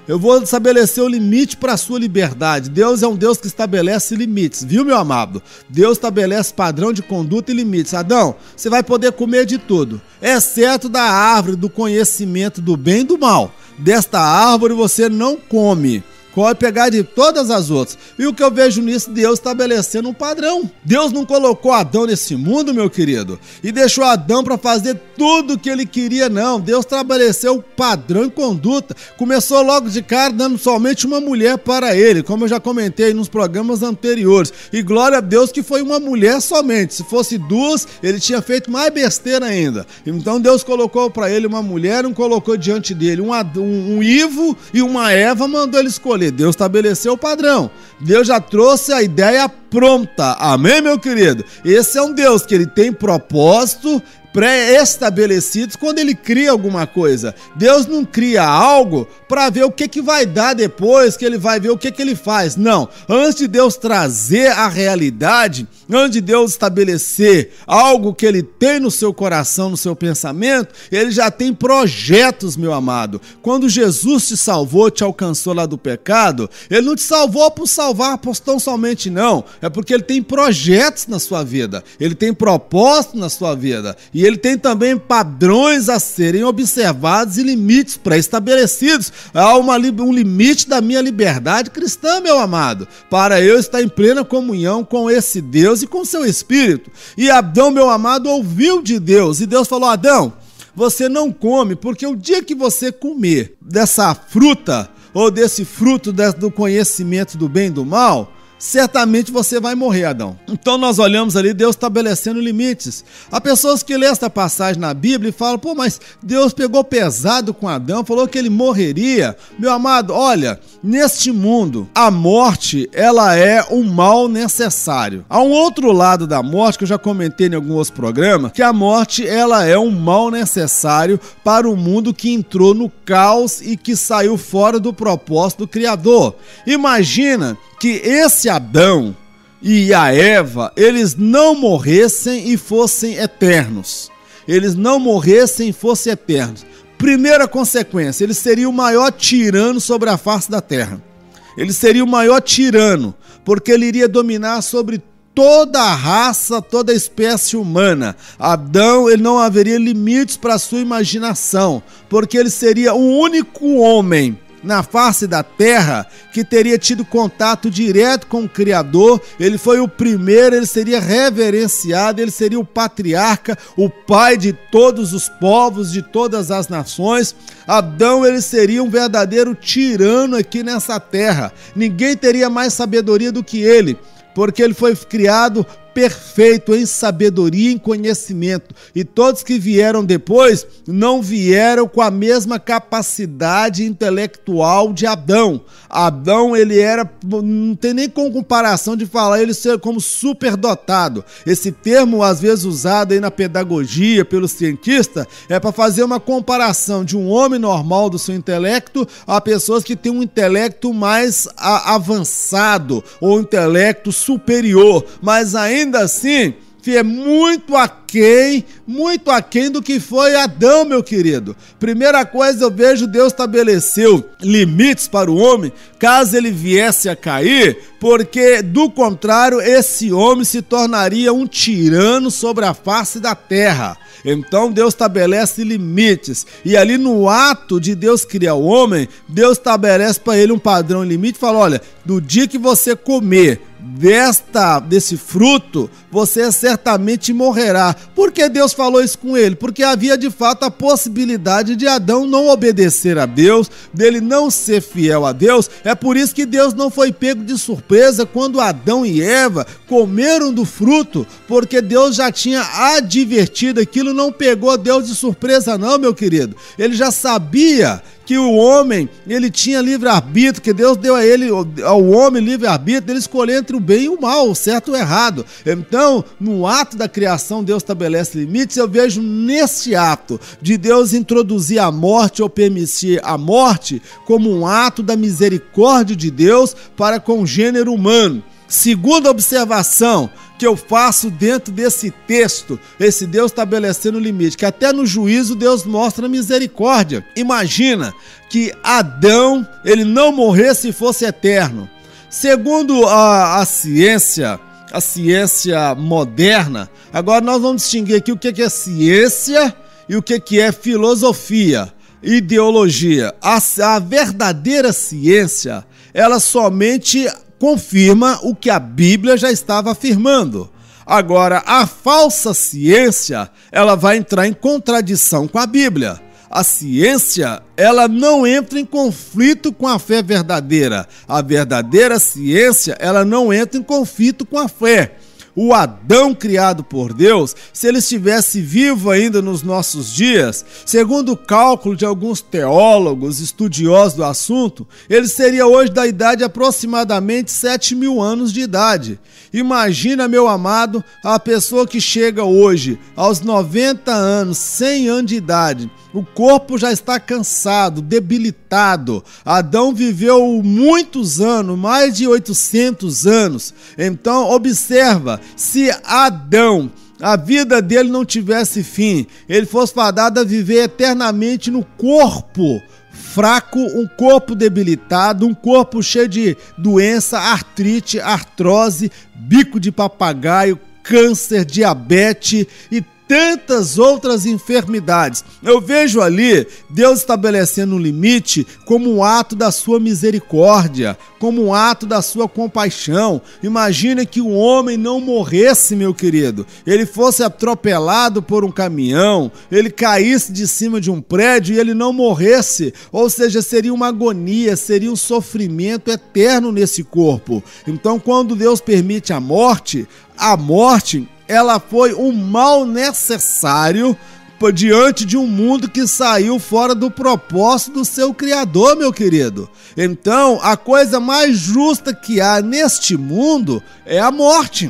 Eu vou estabelecer o limite para a sua liberdade. Deus é um Deus que estabelece limites, viu, meu amado? Deus estabelece padrão de conduta e limites. Adão, você vai poder comer de tudo, exceto da árvore do conhecimento do bem e do mal. Desta árvore você não come. Pode pegar de todas as outras. E o que eu vejo nisso, Deus estabelecendo um padrão. Deus não colocou Adão nesse mundo, meu querido, e deixou Adão para fazer tudo o que ele queria, não. Deus estabeleceu o padrão e conduta. Começou logo de cara dando somente uma mulher para ele, como eu já comentei nos programas anteriores. E glória a Deus que foi uma mulher somente. Se fosse duas, ele tinha feito mais besteira ainda. Então Deus colocou para ele uma mulher, não colocou diante dele um Ivo e uma Eva, mandou ele escolher. Deus estabeleceu o padrão. Deus já trouxe a ideia pronta. Amém, meu querido? Esse é um Deus que ele tem propósito pré-estabelecidos quando ele cria alguma coisa. Deus não cria algo para ver o que vai dar depois, que ele vai ver o que ele faz. Não. Antes de Deus trazer a realidade, antes de Deus estabelecer algo que ele tem no seu coração, no seu pensamento, ele já tem projetos, meu amado. Quando Jesus te salvou, te alcançou lá do pecado, ele não te salvou por salvar tão somente, não. É porque ele tem projetos na sua vida. Ele tem propósito na sua vida. E ele tem também padrões a serem observados e limites pré-estabelecidos. Há um limite da minha liberdade cristã, meu amado, para eu estar em plena comunhão com esse Deus e com seu Espírito. E Adão, meu amado, ouviu de Deus. E Deus falou: Adão, você não come, porque o dia que você comer dessa fruta, ou desse fruto do conhecimento do bem e do mal, certamente você vai morrer, Adão. Então nós olhamos ali Deus estabelecendo limites. Há pessoas que lêem esta passagem na Bíblia e falam: pô, mas Deus pegou pesado com Adão, falou que ele morreria. Meu amado, olha, neste mundo, a morte, ela é um mal necessário. Há um outro lado da morte, que eu já comentei em alguns programas, que a morte, ela é um mal necessário para o mundo que entrou no caos e que saiu fora do propósito do Criador. Imagina que esse Adão, e a Eva, eles não morressem e fossem eternos. Eles não morressem e fossem eternos. Primeira consequência, ele seria o maior tirano sobre a face da terra. Ele seria o maior tirano, porque ele iria dominar sobre toda a raça, toda a espécie humana. Adão, ele não haveria limites para a sua imaginação, porque ele seria o único homem na face da terra que teria tido contato direto com o Criador. Ele foi o primeiro, ele seria reverenciado, ele seria o patriarca, o pai de todos os povos, de todas as nações. Adão, ele seria um verdadeiro tirano aqui nessa terra. Ninguém teria mais sabedoria do que ele, porque ele foi criado perfeito em sabedoria e em conhecimento. E todos que vieram depois não vieram com a mesma capacidade intelectual de Adão. Adão, ele era, não tem nem comparação de falar ele ser como superdotado. Esse termo, às vezes usado aí na pedagogia pelo cientista, é para fazer uma comparação de um homem normal do seu intelecto a pessoas que têm um intelecto mais avançado ou um intelecto superior, mas ainda assim, é muito aquém do que foi Adão, meu querido. Primeira coisa, eu vejo Deus estabeleceu limites para o homem, caso ele viesse a cair, porque do contrário, esse homem se tornaria um tirano sobre a face da terra. Então Deus estabelece limites, e ali no ato de Deus criar o homem, Deus estabelece para ele um padrão limite e fala: olha, do dia que você comer desse fruto, você certamente morrerá. Por que Deus falou isso com ele? Porque havia de fato a possibilidade de Adão não obedecer a Deus, dele não ser fiel a Deus. É por isso que Deus não foi pego de surpresa quando Adão e Eva comeram do fruto, porque Deus já tinha advertido. Aquilo não pegou Deus de surpresa não, meu querido. Ele já sabia que o homem, ele tinha livre-arbítrio, que Deus deu a ele, ao homem, livre-arbítrio, ele escolher entre o bem e o mal, o certo e o errado. Então, no ato da criação, Deus estabelece limites. Eu vejo nesse ato de Deus introduzir a morte ou permitir a morte como um ato da misericórdia de Deus para com o gênero humano. Segunda observação que eu faço dentro desse texto, esse Deus estabelecendo o limite, que até no juízo Deus mostra misericórdia. Imagina que Adão, ele não morresse e fosse eterno. Segundo a ciência moderna, agora nós vamos distinguir aqui o que é ciência e o que é filosofia, ideologia. A verdadeira ciência, ela somente confirma o que a Bíblia já estava afirmando. Agora, a falsa ciência, ela vai entrar em contradição com a Bíblia. A ciência, ela não entra em conflito com a fé verdadeira. A verdadeira ciência, ela não entra em conflito com a fé. O Adão criado por Deus, se ele estivesse vivo ainda nos nossos dias, segundo o cálculo de alguns teólogos estudiosos do assunto, ele seria hoje da idade aproximadamente 7.000 anos de idade. Imagina, meu amado, a pessoa que chega hoje aos 90 anos, 100 anos de idade, o corpo já está cansado, debilitado. Adão viveu muitos anos, mais de 800 anos. Então, observa, se Adão, a vida dele não tivesse fim, ele fosse fadado a viver eternamente no corpo fraco, um corpo debilitado, um corpo cheio de doença, artrite, artrose, bico de papagaio, câncer, diabetes e tantas outras enfermidades. Eu vejo ali Deus estabelecendo um limite como um ato da sua misericórdia, como um ato da sua compaixão. Imagina que o homem não morresse, meu querido, ele fosse atropelado por um caminhão, ele caísse de cima de um prédio e ele não morresse, ou seja, seria uma agonia, seria um sofrimento eterno nesse corpo. Então, quando Deus permite a morte, ela foi um mal necessário diante de um mundo que saiu fora do propósito do seu Criador, meu querido. Então, a coisa mais justa que há neste mundo é a morte.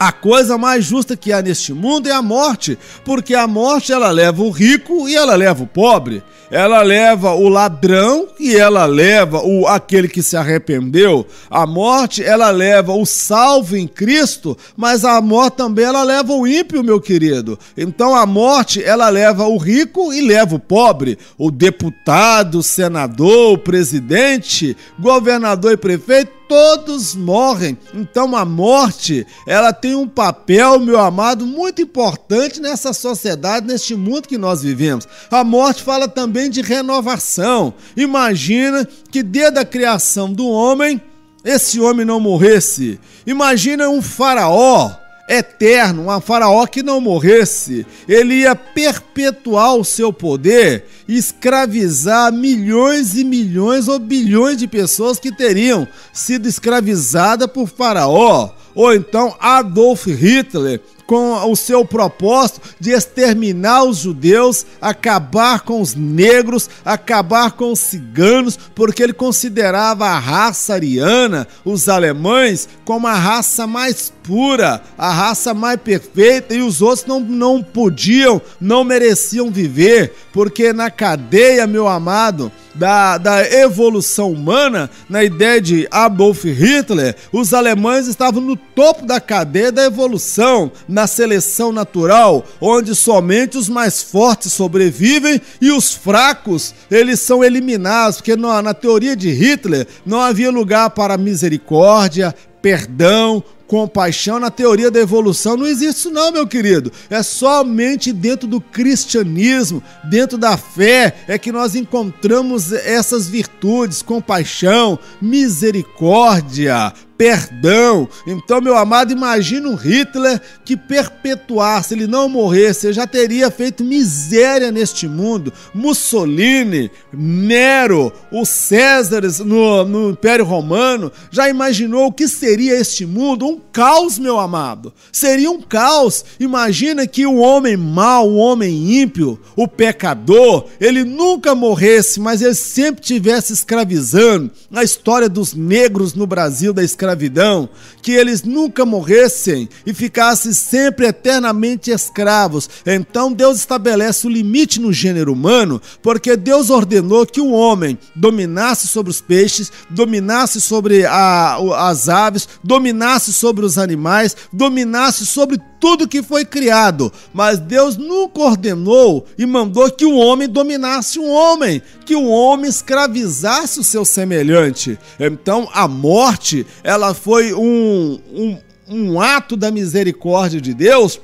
A coisa mais justa que há neste mundo é a morte, porque a morte ela leva o rico e ela leva o pobre. Ela leva o ladrão e ela leva aquele que se arrependeu. A morte, ela leva o salvo em Cristo, mas a morte também ela leva o ímpio, meu querido. Então a morte, ela leva o rico e leva o pobre. O deputado, o senador, o presidente, governador e prefeito, todos morrem. Então a morte, ela tem um papel, meu amado, muito importante nessa sociedade, neste mundo que nós vivemos. A morte fala também de renovação. Imagina que desde a criação do homem, esse homem não morresse. Imagina um faraó eterno, um faraó que não morresse. Ele ia perpetuar o seu poder e escravizar milhões e milhões ou bilhões de pessoas que teriam sido escravizadas por faraó. Ou então Adolf Hitler, com o seu propósito de exterminar os judeus, acabar com os negros, acabar com os ciganos, porque ele considerava a raça ariana, os alemães, como a raça mais pura, a raça mais perfeita, e os outros não podiam, não mereciam viver, porque na cadeia, meu amado, da evolução humana, na ideia de Adolf Hitler, os alemães estavam no topo da cadeia da evolução, na seleção natural, onde somente os mais fortes sobrevivem e os fracos, eles são eliminados, porque na teoria de Hitler não havia lugar para misericórdia, perdão, compaixão. Na teoria da evolução não existe isso não, meu querido. É somente dentro do cristianismo, dentro da fé, é que nós encontramos essas virtudes, compaixão, misericórdia, perdão. Então, meu amado, imagina um Hitler que perpetuasse, ele não morresse, ele já teria feito miséria neste mundo. Mussolini, Nero, os Césares no Império Romano, já imaginou o que seria este mundo? Um caos, meu amado. Seria um caos. Imagina que o homem mau, o homem ímpio, o pecador, ele nunca morresse, mas ele sempre estivesse escravizando. A história dos negros no Brasil, da escravidão, que eles nunca morressem e ficassem sempre eternamente escravos. Então Deus estabelece o limite no gênero humano, porque Deus ordenou que o homem dominasse sobre os peixes, dominasse sobre as aves, dominasse sobre os animais, dominasse sobre tudo que foi criado, mas Deus nunca ordenou e mandou que o homem dominasse o homem, que o homem escravizasse o seu semelhante. Então a morte, ela foi um ato da misericórdia de Deus,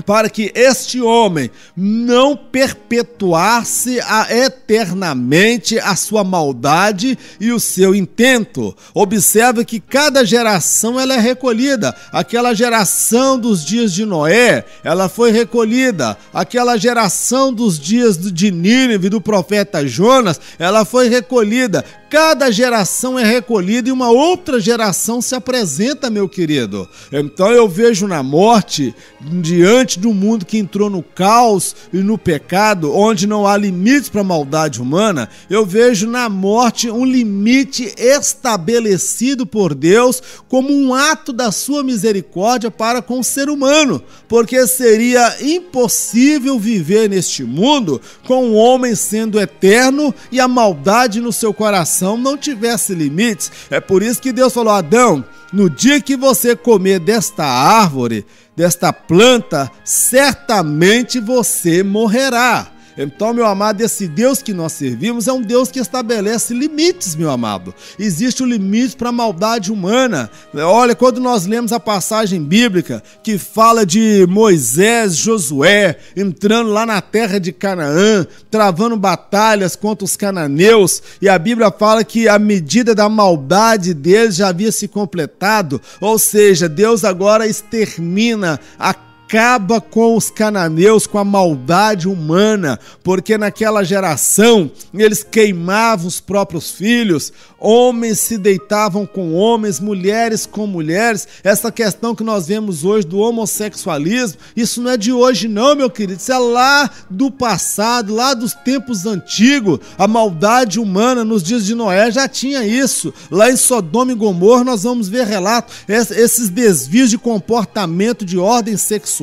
para que este homem não perpetuasse eternamente a sua maldade e o seu intento. Observe que cada geração ela é recolhida. Aquela geração dos dias de Noé, ela foi recolhida. Aquela geração dos dias de Nínive, do profeta Jonas, ela foi recolhida. Cada geração é recolhida e uma outra geração se apresenta, meu querido. Então eu vejo na morte, diante do mundo que entrou no caos e no pecado, onde não há limites para a maldade humana, eu vejo na morte um limite estabelecido por Deus como um ato da sua misericórdia para com o ser humano, porque seria impossível viver neste mundo com o homem sendo eterno e a maldade no seu coração não tivesse limites. É por isso que Deus falou: Adão, no dia que você comer desta árvore, desta planta, certamente você morrerá. Então, meu amado, esse Deus que nós servimos é um Deus que estabelece limites, meu amado. Existe um limite para a maldade humana. Olha, quando nós lemos a passagem bíblica que fala de Moisés, Josué, entrando lá na terra de Canaã, travando batalhas contra os cananeus, e a Bíblia fala que a medida da maldade deles já havia se completado, ou seja, Deus agora extermina a acaba com os cananeus, com a maldade humana, porque naquela geração eles queimavam os próprios filhos, homens se deitavam com homens, mulheres com mulheres. Essa questão que nós vemos hoje do homossexualismo, isso não é de hoje não, meu querido, isso é lá do passado, lá dos tempos antigos. A maldade humana nos dias de Noé já tinha isso. Lá em Sodoma e Gomorra nós vamos ver relatos, esses desvios de comportamento de ordem sexual,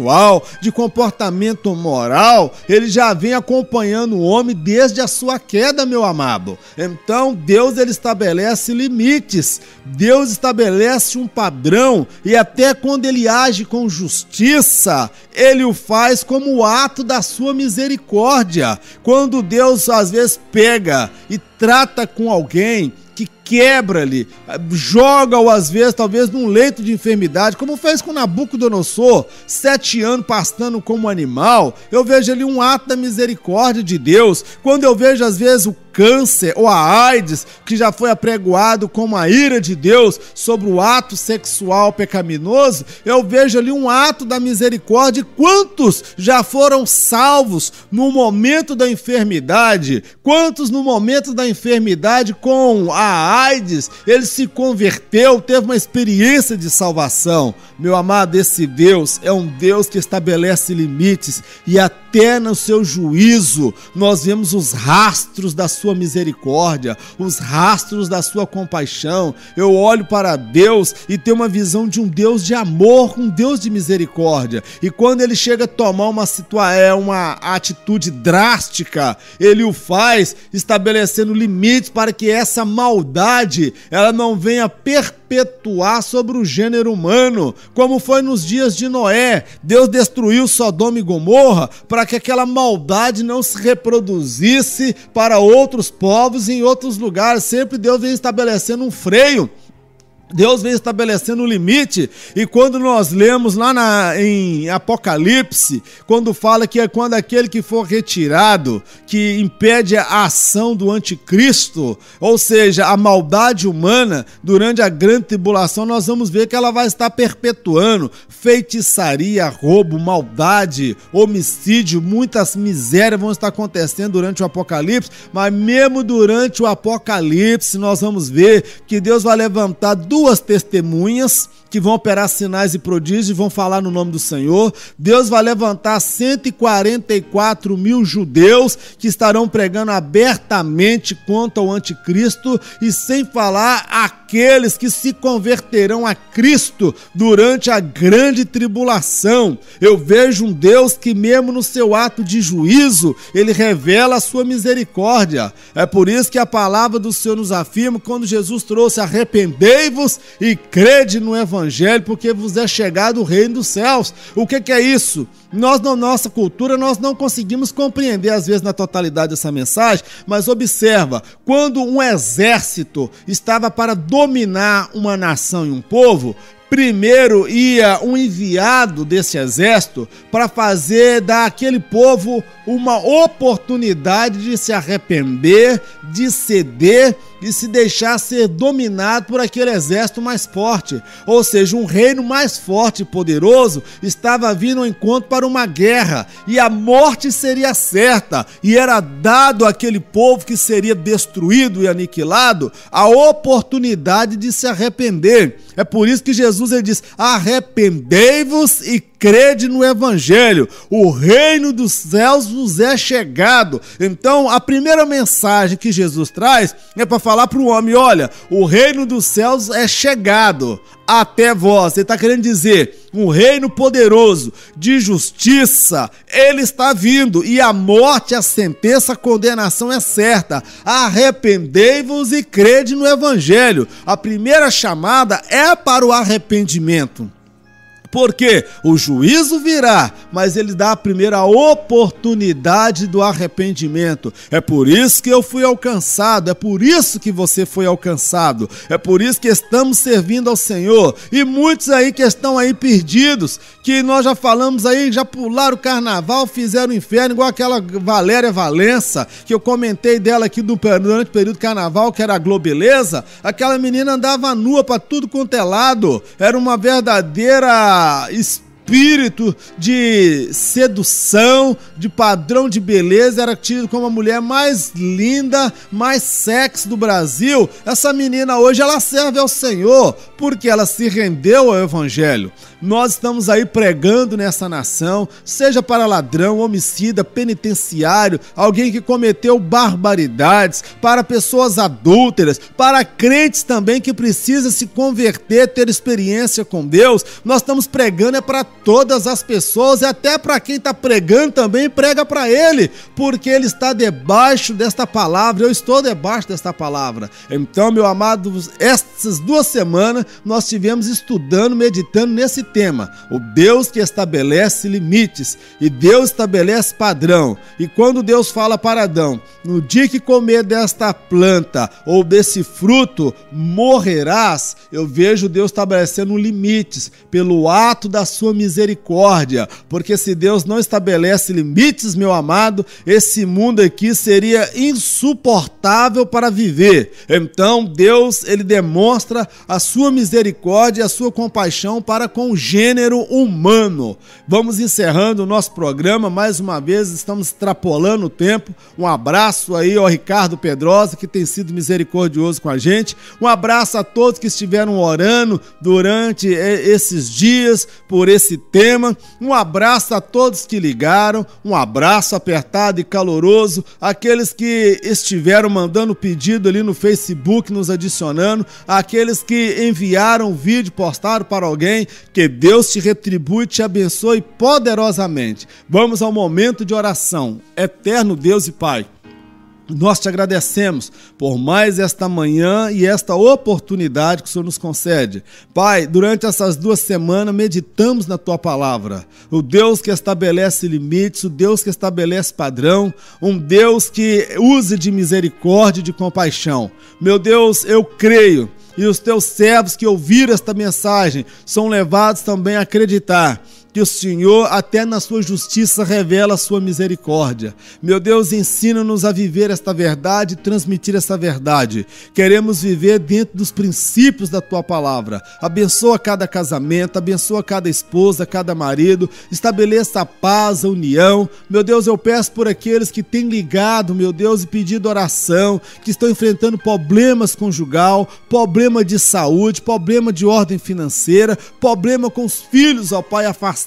de comportamento moral, ele já vem acompanhando o homem desde a sua queda, meu amado. Então Deus, ele estabelece limites, Deus estabelece um padrão, e até quando ele age com justiça, ele o faz como o ato da sua misericórdia. Quando Deus às vezes pega e trata com alguém que quebra-lhe, joga-o às vezes, talvez num leito de enfermidade, como fez com Nabucodonosor, 7 anos pastando como animal, eu vejo ali um ato da misericórdia de Deus. Quando eu vejo às vezes o câncer ou a AIDS, que já foi apregoado como a ira de Deus sobre o ato sexual pecaminoso, eu vejo ali um ato da misericórdia. Quantos já foram salvos no momento da enfermidade? Quantos no momento da enfermidade com a AIDS, ele se converteu, teve uma experiência de salvação? Meu amado, esse Deus é um Deus que estabelece limites, e até no seu juízo nós vemos os rastros da sua misericórdia, os rastros da sua compaixão. Eu olho para Deus e tenho uma visão de um Deus de amor, um Deus de misericórdia, e quando ele chega a tomar uma atitude drástica, ele o faz estabelecendo limites para que essa maldade ela não venha perpetuar sobre o gênero humano, como foi nos dias de Noé. Deus destruiu Sodoma e Gomorra para que aquela maldade não se reproduzisse para outros povos e em outros lugares. Sempre Deus vem estabelecendo um freio, Deus vem estabelecendo um limite. E quando nós lemos lá em Apocalipse, quando fala que é quando aquele que for retirado, que impede a ação do anticristo, ou seja, a maldade humana, durante a grande tribulação, nós vamos ver que ela vai estar perpetuando feitiçaria, roubo, maldade, homicídio, muitas misérias vão estar acontecendo durante o Apocalipse. Mas mesmo durante o Apocalipse nós vamos ver que Deus vai levantar duas testemunhas que vão operar sinais e prodígios e vão falar no nome do Senhor. Deus vai levantar 144 mil judeus que estarão pregando abertamente contra o anticristo, e sem falar aqueles que se converterão a Cristo durante a grande tribulação. Eu vejo um Deus que mesmo no seu ato de juízo, ele revela a sua misericórdia. É por isso que a palavra do Senhor nos afirma, quando Jesus trouxe: arrependei-vos e crede no Evangelho, porque vos é chegado o reino dos céus. O que é isso? Nós, na nossa cultura, nós não conseguimos compreender às vezes na totalidade essa mensagem, mas observa, quando um exército estava para dominar uma nação e um povo, primeiro ia um enviado desse exército para fazer daquele povo uma oportunidade de se arrepender, de ceder e se deixar ser dominado por aquele exército mais forte. Ou seja, um reino mais forte e poderoso estava vindo ao encontro para uma guerra, e a morte seria certa, e era dado àquele povo que seria destruído e aniquilado a oportunidade de se arrepender. É por isso que Jesus ele diz: arrependei-vos e crede no Evangelho, o reino dos céus vos é chegado. Então a primeira mensagem que Jesus traz é para falar para o homem: olha, o reino dos céus é chegado até vós. Ele está querendo dizer, um reino poderoso de justiça, ele está vindo, e a morte, a sentença, a condenação é certa. Arrependei-vos e crede no Evangelho. A primeira chamada é para o arrependimento. Porque o juízo virá, mas ele dá a primeira oportunidade do arrependimento. É por isso que eu fui alcançado, é por isso que você foi alcançado, é por isso que estamos servindo ao Senhor. E muitos aí que estão aí perdidos, que nós já falamos aí, já pularam o carnaval, fizeram o inferno, igual aquela Valéria Valença, que eu comentei dela aqui durante o período do carnaval, que era a Globeleza. Aquela menina andava nua para tudo quanto é lado, era uma verdadeira espírito de sedução, de padrão de beleza, era tido como a mulher mais linda, mais sexy do Brasil. Essa menina hoje ela serve ao Senhor, porque ela se rendeu ao Evangelho. Nós estamos aí pregando nessa nação, seja para ladrão, homicida, penitenciário, alguém que cometeu barbaridades, para pessoas adúlteras, para crentes também que precisam se converter, ter experiência com Deus. Nós estamos pregando é para todas as pessoas, e até para quem está pregando também, prega para ele, porque ele está debaixo desta palavra, eu estou debaixo desta palavra. Então, meu amado, essas 2 semanas nós estivemos estudando, meditando nesse tema, o Deus que estabelece limites, e Deus estabelece padrão. E quando Deus fala para Adão, no dia que comer desta planta ou desse fruto, morrerás, eu vejo Deus estabelecendo limites, pelo ato da sua misericórdia, porque se Deus não estabelece limites, meu amado, esse mundo aqui seria insuportável para viver. Então Deus, ele demonstra a sua misericórdia e a sua compaixão para com o gênero humano. Vamos encerrando o nosso programa, mais uma vez estamos extrapolando o tempo. Um abraço aí ao Ricardo Pedrosa, que tem sido misericordioso com a gente. Um abraço a todos que estiveram orando durante esses dias por esse tema. Um abraço a todos que ligaram, um abraço apertado e caloroso àqueles que estiveram mandando pedido ali no Facebook, nos adicionando, àqueles que enviaram o vídeo, postaram para alguém. Que Deus te retribui e te abençoe poderosamente. Vamos ao momento de oração. Eterno Deus e Pai, nós te agradecemos por mais esta manhã e esta oportunidade que o Senhor nos concede. Pai, durante essas 2 semanas meditamos na Tua palavra. O Deus que estabelece limites, o Deus que estabelece padrão, um Deus que usa de misericórdia e de compaixão. Meu Deus, eu creio, e os Teus servos que ouviram esta mensagem são levados também a acreditar que o Senhor, até na sua justiça, revela a sua misericórdia. Meu Deus, ensina-nos a viver esta verdade e transmitir essa verdade. Queremos viver dentro dos princípios da Tua palavra. Abençoa cada casamento, abençoa cada esposa, cada marido, estabeleça a paz, a união. Meu Deus, eu peço por aqueles que têm ligado, meu Deus, e pedido oração, que estão enfrentando problemas conjugal, problema de saúde, problema de ordem financeira, problema com os filhos, ó Pai, afastados.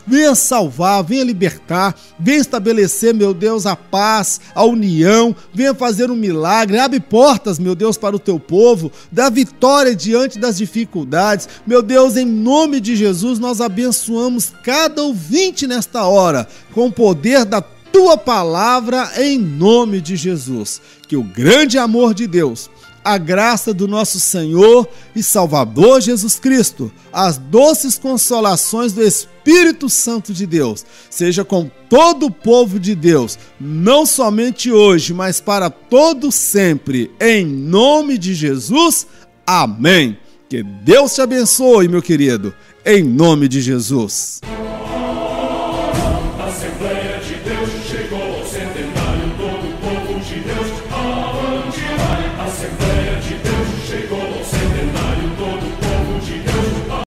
Venha salvar, venha libertar, venha estabelecer, meu Deus, a paz, a união, venha fazer um milagre, abre portas, meu Deus, para o Teu povo, dá vitória diante das dificuldades. Meu Deus, em nome de Jesus, nós abençoamos cada ouvinte nesta hora, com o poder da Tua palavra, em nome de Jesus. Que o grande amor de Deus, a graça do nosso Senhor e Salvador Jesus Cristo, as doces consolações do Espírito Santo de Deus, seja com todo o povo de Deus, não somente hoje, mas para todo sempre, em nome de Jesus. Amém. Que Deus te abençoe, meu querido, em nome de Jesus.